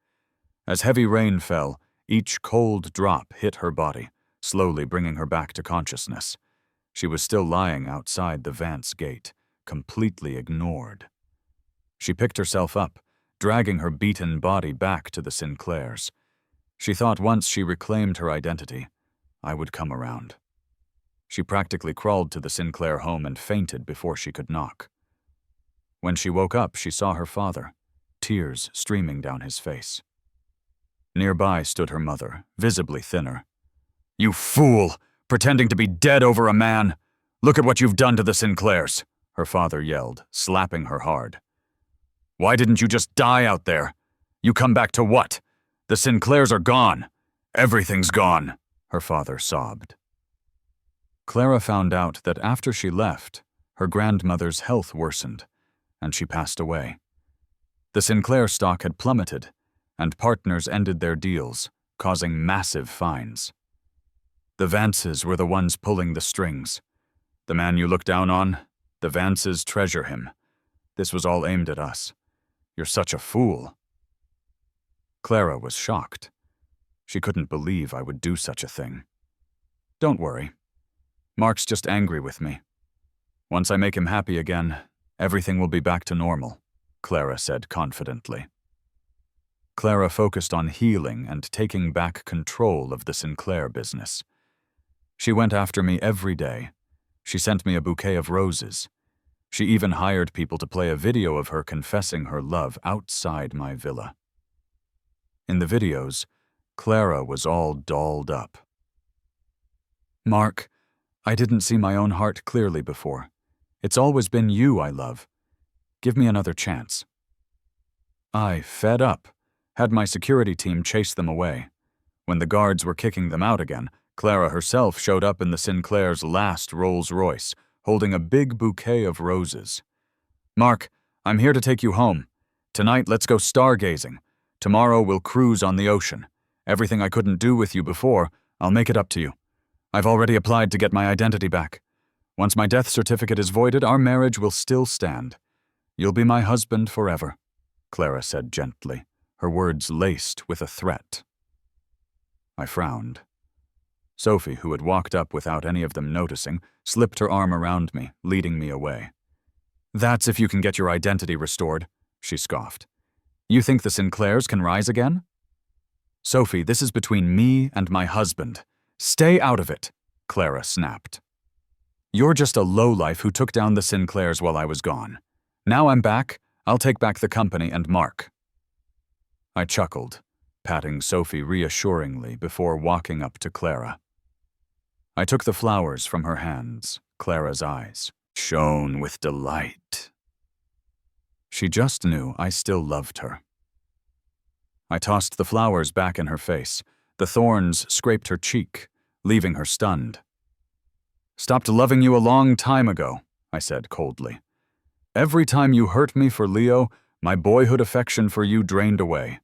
As heavy rain fell, each cold drop hit her body, slowly bringing her back to consciousness. She was still lying outside the Vance gate, completely ignored. She picked herself up, dragging her beaten body back to the Sinclairs. She thought once she reclaimed her identity, I would come around. She practically crawled to the Sinclair home and fainted before she could knock. When she woke up, she saw her father, tears streaming down his face. Nearby stood her mother, visibly thinner. "You fool! Pretending to be dead over a man! Look at what you've done to the Sinclairs!" her father yelled, slapping her hard. "Why didn't you just die out there? You come back to what? The Sinclairs are gone. Everything's gone," her father sobbed. Clara found out that after she left, her grandmother's health worsened, and she passed away. The Sinclair stock had plummeted, and partners ended their deals, causing massive fines. The Vances were the ones pulling the strings. The man you look down on, the Vances treasure him. This was all aimed at us. You're such a fool. Clara was shocked. She couldn't believe I would do such a thing. Don't worry. Mark's just angry with me. Once I make him happy again, everything will be back to normal, Clara said confidently. Clara focused on healing and taking back control of the Sinclair business. She went after me every day. She sent me a bouquet of roses. She even hired people to play a video of her confessing her love outside my villa. In the videos, Clara was all dolled up. Mark, I didn't see my own heart clearly before. It's always been you I love. Give me another chance. I, fed up, had my security team chase them away. When the guards were kicking them out again, Clara herself showed up in the Sinclair's last Rolls-Royce, holding a big bouquet of roses. Mark, I'm here to take you home. Tonight, let's go stargazing. Tomorrow, we'll cruise on the ocean. Everything I couldn't do with you before, I'll make it up to you. I've already applied to get my identity back. Once my death certificate is voided, our marriage will still stand. You'll be my husband forever, Clara said gently, her words laced with a threat. I frowned. Sophie, who had walked up without any of them noticing, slipped her arm around me, leading me away. That's if you can get your identity restored, she scoffed. You think the Sinclairs can rise again? Sophie, this is between me and my husband. Stay out of it, Clara snapped. You're just a lowlife who took down the Sinclairs while I was gone. Now I'm back, I'll take back the company and Mark. I chuckled, patting Sophie reassuringly before walking up to Clara. I took the flowers from her hands. Clara's eyes shone with delight. She just knew I still loved her. I tossed the flowers back in her face. The thorns scraped her cheek, leaving her stunned. "Stopped loving you a long time ago," I said coldly. "Every time you hurt me for Leo, my boyhood affection for you drained away.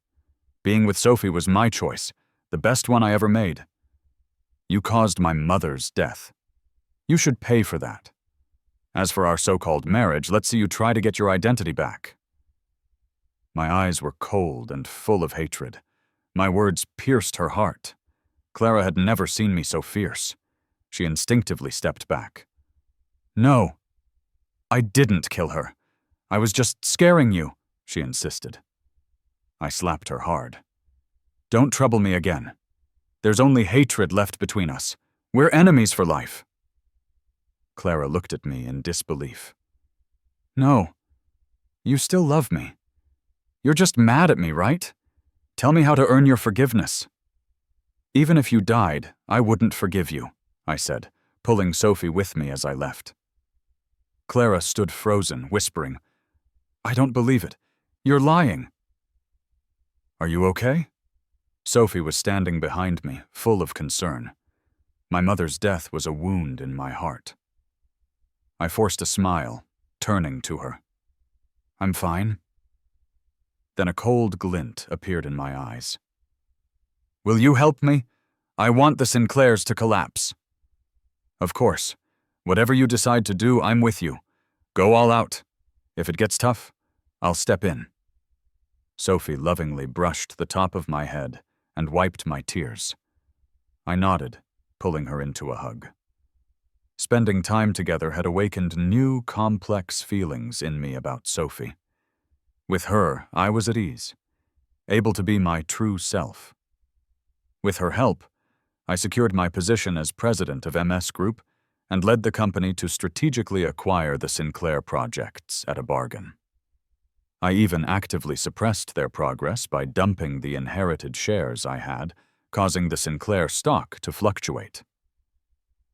Being with Sophie was my choice, the best one I ever made. You caused my mother's death. You should pay for that. As for our so-called marriage, let's see you try to get your identity back." My eyes were cold and full of hatred. My words pierced her heart. Clara had never seen me so fierce. She instinctively stepped back. "No, I didn't kill her. I was just scaring you," she insisted. I slapped her hard. "Don't trouble me again. There's only hatred left between us. We're enemies for life." Clara looked at me in disbelief. "No, you still love me. You're just mad at me, right? Tell me how to earn your forgiveness." "Even if you died, I wouldn't forgive you," I said, pulling Sophie with me as I left. Clara stood frozen, whispering, "I don't believe it. You're lying." "Are you okay?" Sophie was standing behind me, full of concern. My mother's death was a wound in my heart. I forced a smile, turning to her. "I'm fine." Then a cold glint appeared in my eyes. "Will you help me? I want the Sinclairs to collapse." "Of course. Whatever you decide to do, I'm with you. Go all out. If it gets tough, I'll step in." Sophie lovingly brushed the top of my head and wiped my tears. I nodded, pulling her into a hug. Spending time together had awakened new, complex feelings in me about Sophie. With her, I was at ease, able to be my true self. With her help, I secured my position as president of MS Group and led the company to strategically acquire the Sinclair projects at a bargain. I even actively suppressed their progress by dumping the inherited shares I had, causing the Sinclair stock to fluctuate.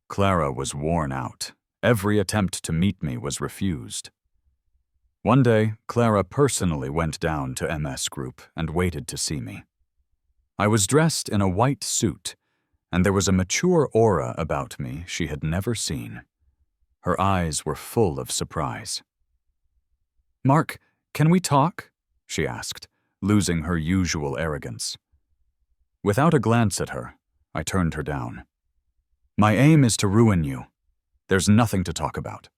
Clara was worn out. Every attempt to meet me was refused. One day, Clara personally went down to MS Group and waited to see me. I was dressed in a white suit, and there was a mature aura about me she had never seen. Her eyes were full of surprise. "Mark, can we talk?" she asked, losing her usual arrogance. Without a glance at her, I turned her down. "My aim is to ruin you. There's nothing to talk about."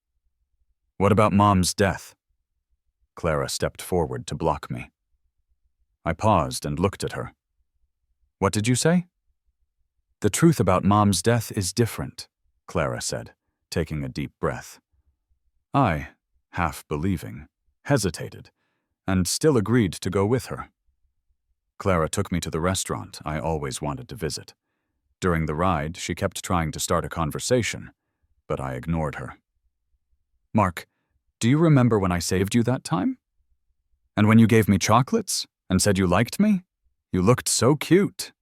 "What about Mom's death?" Clara stepped forward to block me. I paused and looked at her. "What did you say?" "The truth about Mom's death is different," Clara said, taking a deep breath. I, half believing, hesitated, and still agreed to go with her. Clara took me to the restaurant I always wanted to visit. During the ride, she kept trying to start a conversation, but I ignored her. "Mark, do you remember when I saved you that time? And when you gave me chocolates and said you liked me? You looked so cute."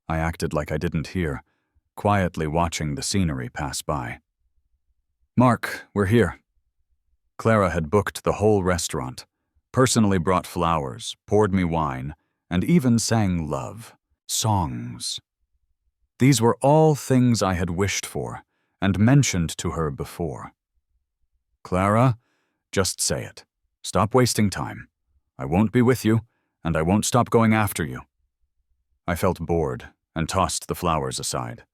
I acted like I didn't hear, quietly watching the scenery pass by. "Mark, we're here." Clara had booked the whole restaurant, personally brought flowers, poured me wine, and even sang love songs. These were all things I had wished for and mentioned to her before. "Clara, just say it. Stop wasting time. I won't be with you, and I won't stop going after you." I felt bored and tossed the flowers aside.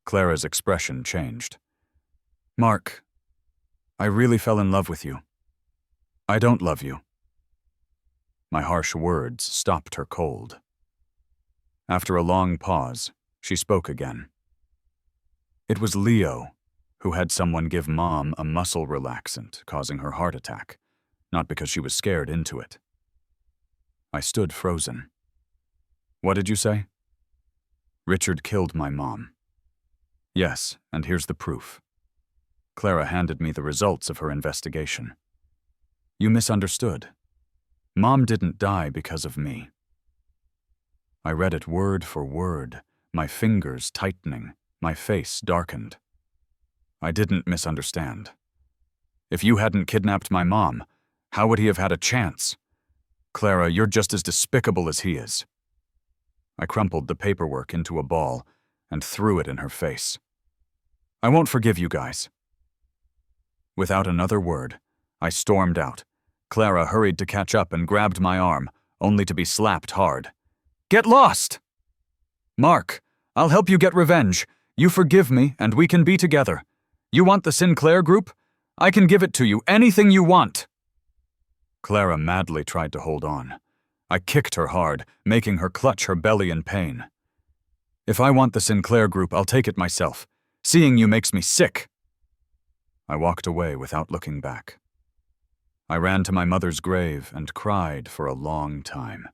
Clara's expression changed. "Mark, I really fell in love with you. I don't love you." My harsh words stopped her cold. After a long pause, she spoke again. "It was Leo who had someone give Mom a muscle relaxant, causing her heart attack, not because she was scared into it." I stood frozen. "What did you say?" "Richard killed my mom." "Yes, and here's the proof." Clara handed me the results of her investigation. "You misunderstood. Mom didn't die because of me." I read it word for word, my fingers tightening, my face darkened. "I didn't misunderstand. If you hadn't kidnapped my mom, how would he have had a chance? Clara, you're just as despicable as he is." I crumpled the paperwork into a ball and threw it in her face. I won't forgive you guys. Without another word, I stormed out. Clara hurried to catch up and grabbed my arm, only to be slapped hard. Get lost! Mark, I'll help you get revenge. You forgive me, and we can be together. You want the Sinclair Group? I can give it to you, anything you want. Clara madly tried to hold on. I kicked her hard, making her clutch her belly in pain. If I want the Sinclair Group, I'll take it myself. Seeing you makes me sick. I walked away without looking back. I ran to my mother's grave and cried for a long time,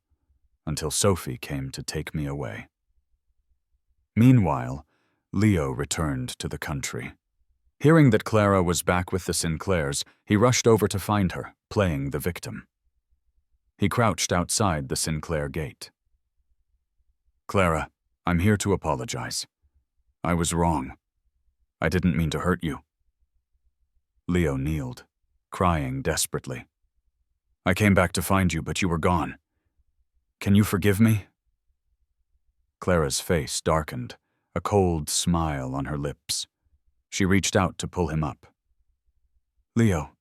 until Sophie came to take me away. Meanwhile, Leo returned to the country. Hearing that Clara was back with the Sinclairs, he rushed over to find her, playing the victim. He crouched outside the Sinclair gate. Clara, I'm here to apologize. I was wrong. I didn't mean to hurt you. Leo kneeled, crying desperately. I came back to find you, but you were gone. Can you forgive me? Clara's face darkened, a cold smile on her lips. She reached out to pull him up. Leo,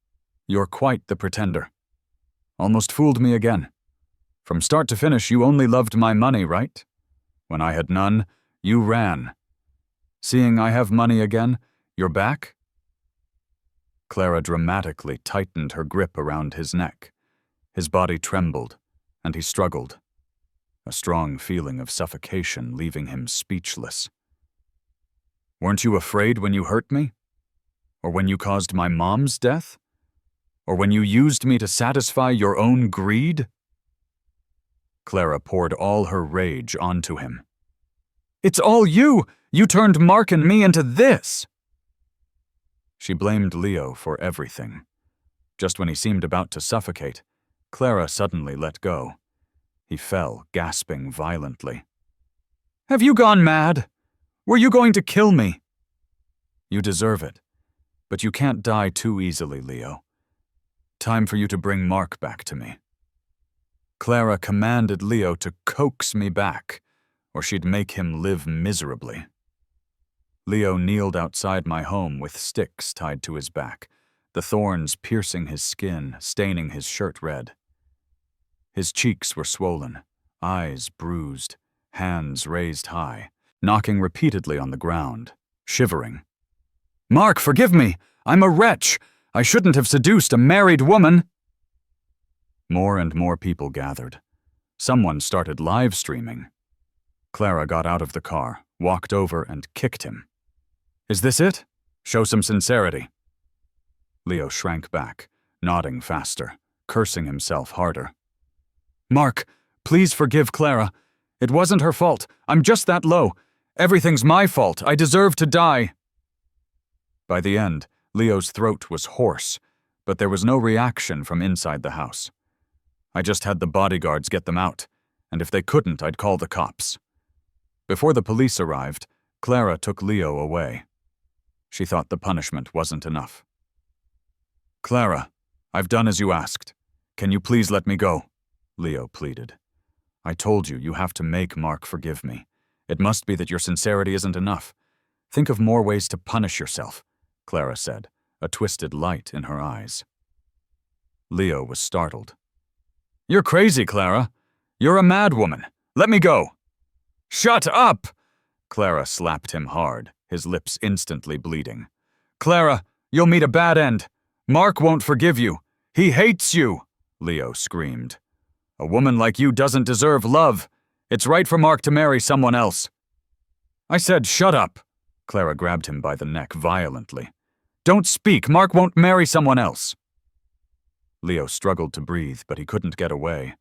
you're quite the pretender. Almost fooled me again. From start to finish, you only loved my money, right? When I had none, you ran. Seeing I have money again, you're back? Clara dramatically tightened her grip around his neck. His body trembled, and he struggled, a strong feeling of suffocation leaving him speechless. Weren't you afraid when you hurt me? Or when you caused my mom's death? Or when you used me to satisfy your own greed? Clara poured all her rage onto him. It's all you! You turned Mark and me into this! She blamed Leo for everything. Just when he seemed about to suffocate, Clara suddenly let go. He fell, gasping violently. Have you gone mad? Were you going to kill me? You deserve it, but you can't die too easily, Leo. Time for you to bring Mark back to me. Clara commanded Leo to coax me back, or she'd make him live miserably. Leo kneeled outside my home with sticks tied to his back, the thorns piercing his skin, staining his shirt red. His cheeks were swollen, eyes bruised, hands raised high, knocking repeatedly on the ground, shivering. Mark, forgive me! I'm a wretch! I shouldn't have seduced a married woman! More and more people gathered. Someone started live streaming. Clara got out of the car, walked over, and kicked him. Is this it? Show some sincerity. Leo shrank back, nodding faster, cursing himself harder. Mark, please forgive Clara. It wasn't her fault. I'm just that low. Everything's my fault. I deserve to die. By the end, Leo's throat was hoarse, but there was no reaction from inside the house. I just had the bodyguards get them out, and if they couldn't, I'd call the cops. Before the police arrived, Clara took Leo away. She thought the punishment wasn't enough. Clara, I've done as you asked. Can you please let me go? Leo pleaded. I told you, you have to make Mark forgive me. It must be that your sincerity isn't enough. Think of more ways to punish yourself, Clara said, a twisted light in her eyes. Leo was startled. You're crazy, Clara. You're a mad woman. Let me go. Shut up! Clara slapped him hard, his lips instantly bleeding. Clara, you'll meet a bad end. Mark won't forgive you. He hates you, Leo screamed. A woman like you doesn't deserve love. It's right for Mark to marry someone else. I said shut up. Clara grabbed him by the neck violently. Don't speak. Mark won't marry someone else. Leo struggled to breathe, but he couldn't get away.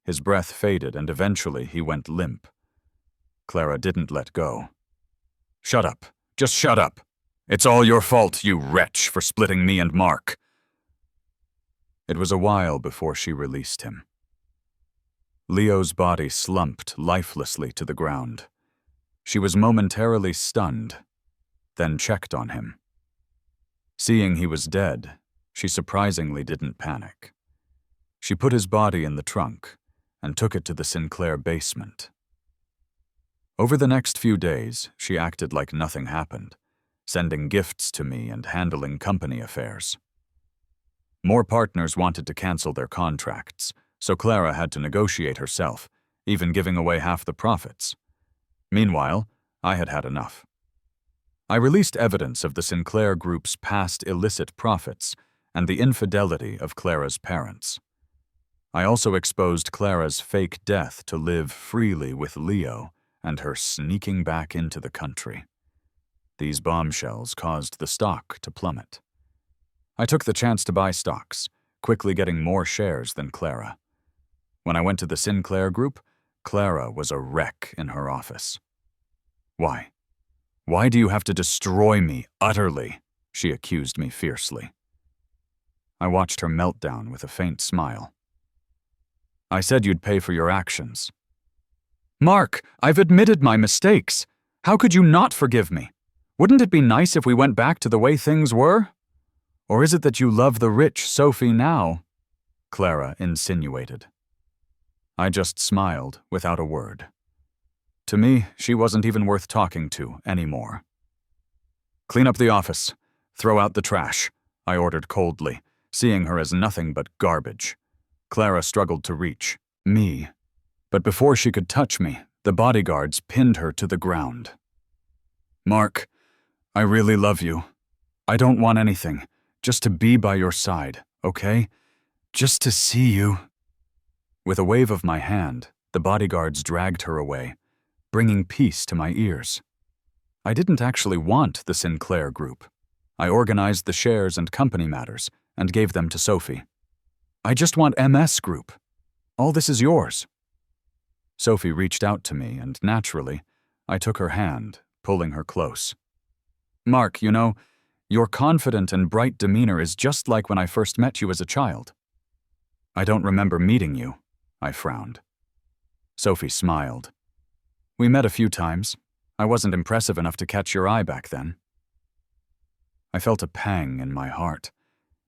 His breath faded, and eventually he went limp. Clara didn't let go. Shut up. Just shut up. It's all your fault, you wretch, for splitting me and Mark. It was a while before she released him. Leo's body slumped lifelessly to the ground. She was momentarily stunned, then checked on him. Seeing he was dead, she surprisingly didn't panic. She put his body in the trunk and took it to the Sinclair basement. Over the next few days, she acted like nothing happened, sending gifts to me and handling company affairs. More partners wanted to cancel their contracts, so Clara had to negotiate herself, even giving away half the profits. Meanwhile, I had had enough. I released evidence of the Sinclair Group's past illicit profits and the infidelity of Clara's parents. I also exposed Clara's fake death to live freely with Leo and her sneaking back into the country. These bombshells caused the stock to plummet. I took the chance to buy stocks, quickly getting more shares than Clara. When I went to the Sinclair Group, Clara was a wreck in her office. "Why? Why do you have to destroy me utterly?" she accused me fiercely. I watched her meltdown with a faint smile. "I said you'd pay for your actions." "Mark, I've admitted my mistakes. How could you not forgive me? Wouldn't it be nice if we went back to the way things were? Or is it that you love the rich Sophie now?" Clara insinuated. I just smiled without a word. To me, she wasn't even worth talking to anymore. "Clean up the office. Throw out the trash," I ordered coldly, seeing her as nothing but garbage. Clara struggled to reach me, but before she could touch me, the bodyguards pinned her to the ground. "Mark, I really love you. I don't want anything, just to be by your side, okay? Just to see you." With a wave of my hand, the bodyguards dragged her away, bringing peace to my ears. I didn't actually want the Sinclair Group. I organized the shares and company matters and gave them to Sophie. "I just want MS Group. All this is yours." Sophie reached out to me, and naturally, I took her hand, pulling her close. "Mark, you know, your confident and bright demeanor is just like when I first met you as a child." "I don't remember meeting you," I frowned. Sophie smiled. "We met a few times. I wasn't impressive enough to catch your eye back then." I felt a pang in my heart.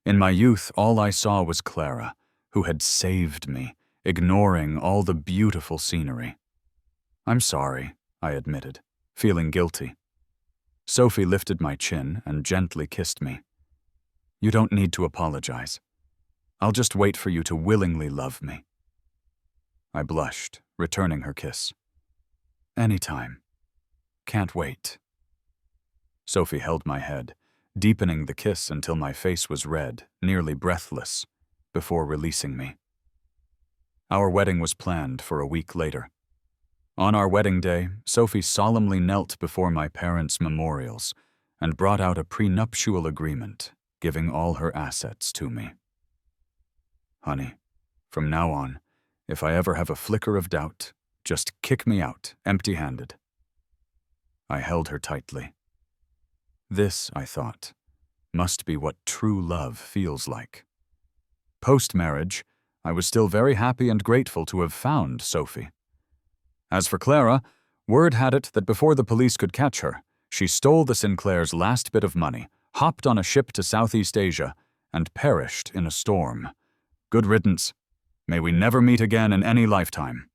In my youth, all I saw was Clara, who had saved me, ignoring all the beautiful scenery. "I'm sorry," I admitted, feeling guilty. Sophie lifted my chin and gently kissed me. "You don't need to apologize. I'll just wait for you to willingly love me." I blushed, returning her kiss. "Anytime. Can't wait." Sophie held my head, deepening the kiss until my face was red, nearly breathless, before releasing me. Our wedding was planned for a week later. On our wedding day, Sophie solemnly knelt before my parents' memorials and brought out a prenuptial agreement, giving all her assets to me. "Honey, from now on, if I ever have a flicker of doubt, just kick me out, empty-handed." I held her tightly. This, I thought, must be what true love feels like. Post-marriage, I was still very happy and grateful to have found Sophie. As for Clara, word had it that before the police could catch her, she stole the Sinclairs' last bit of money, hopped on a ship to Southeast Asia, and perished in a storm. Good riddance. May we never meet again in any lifetime.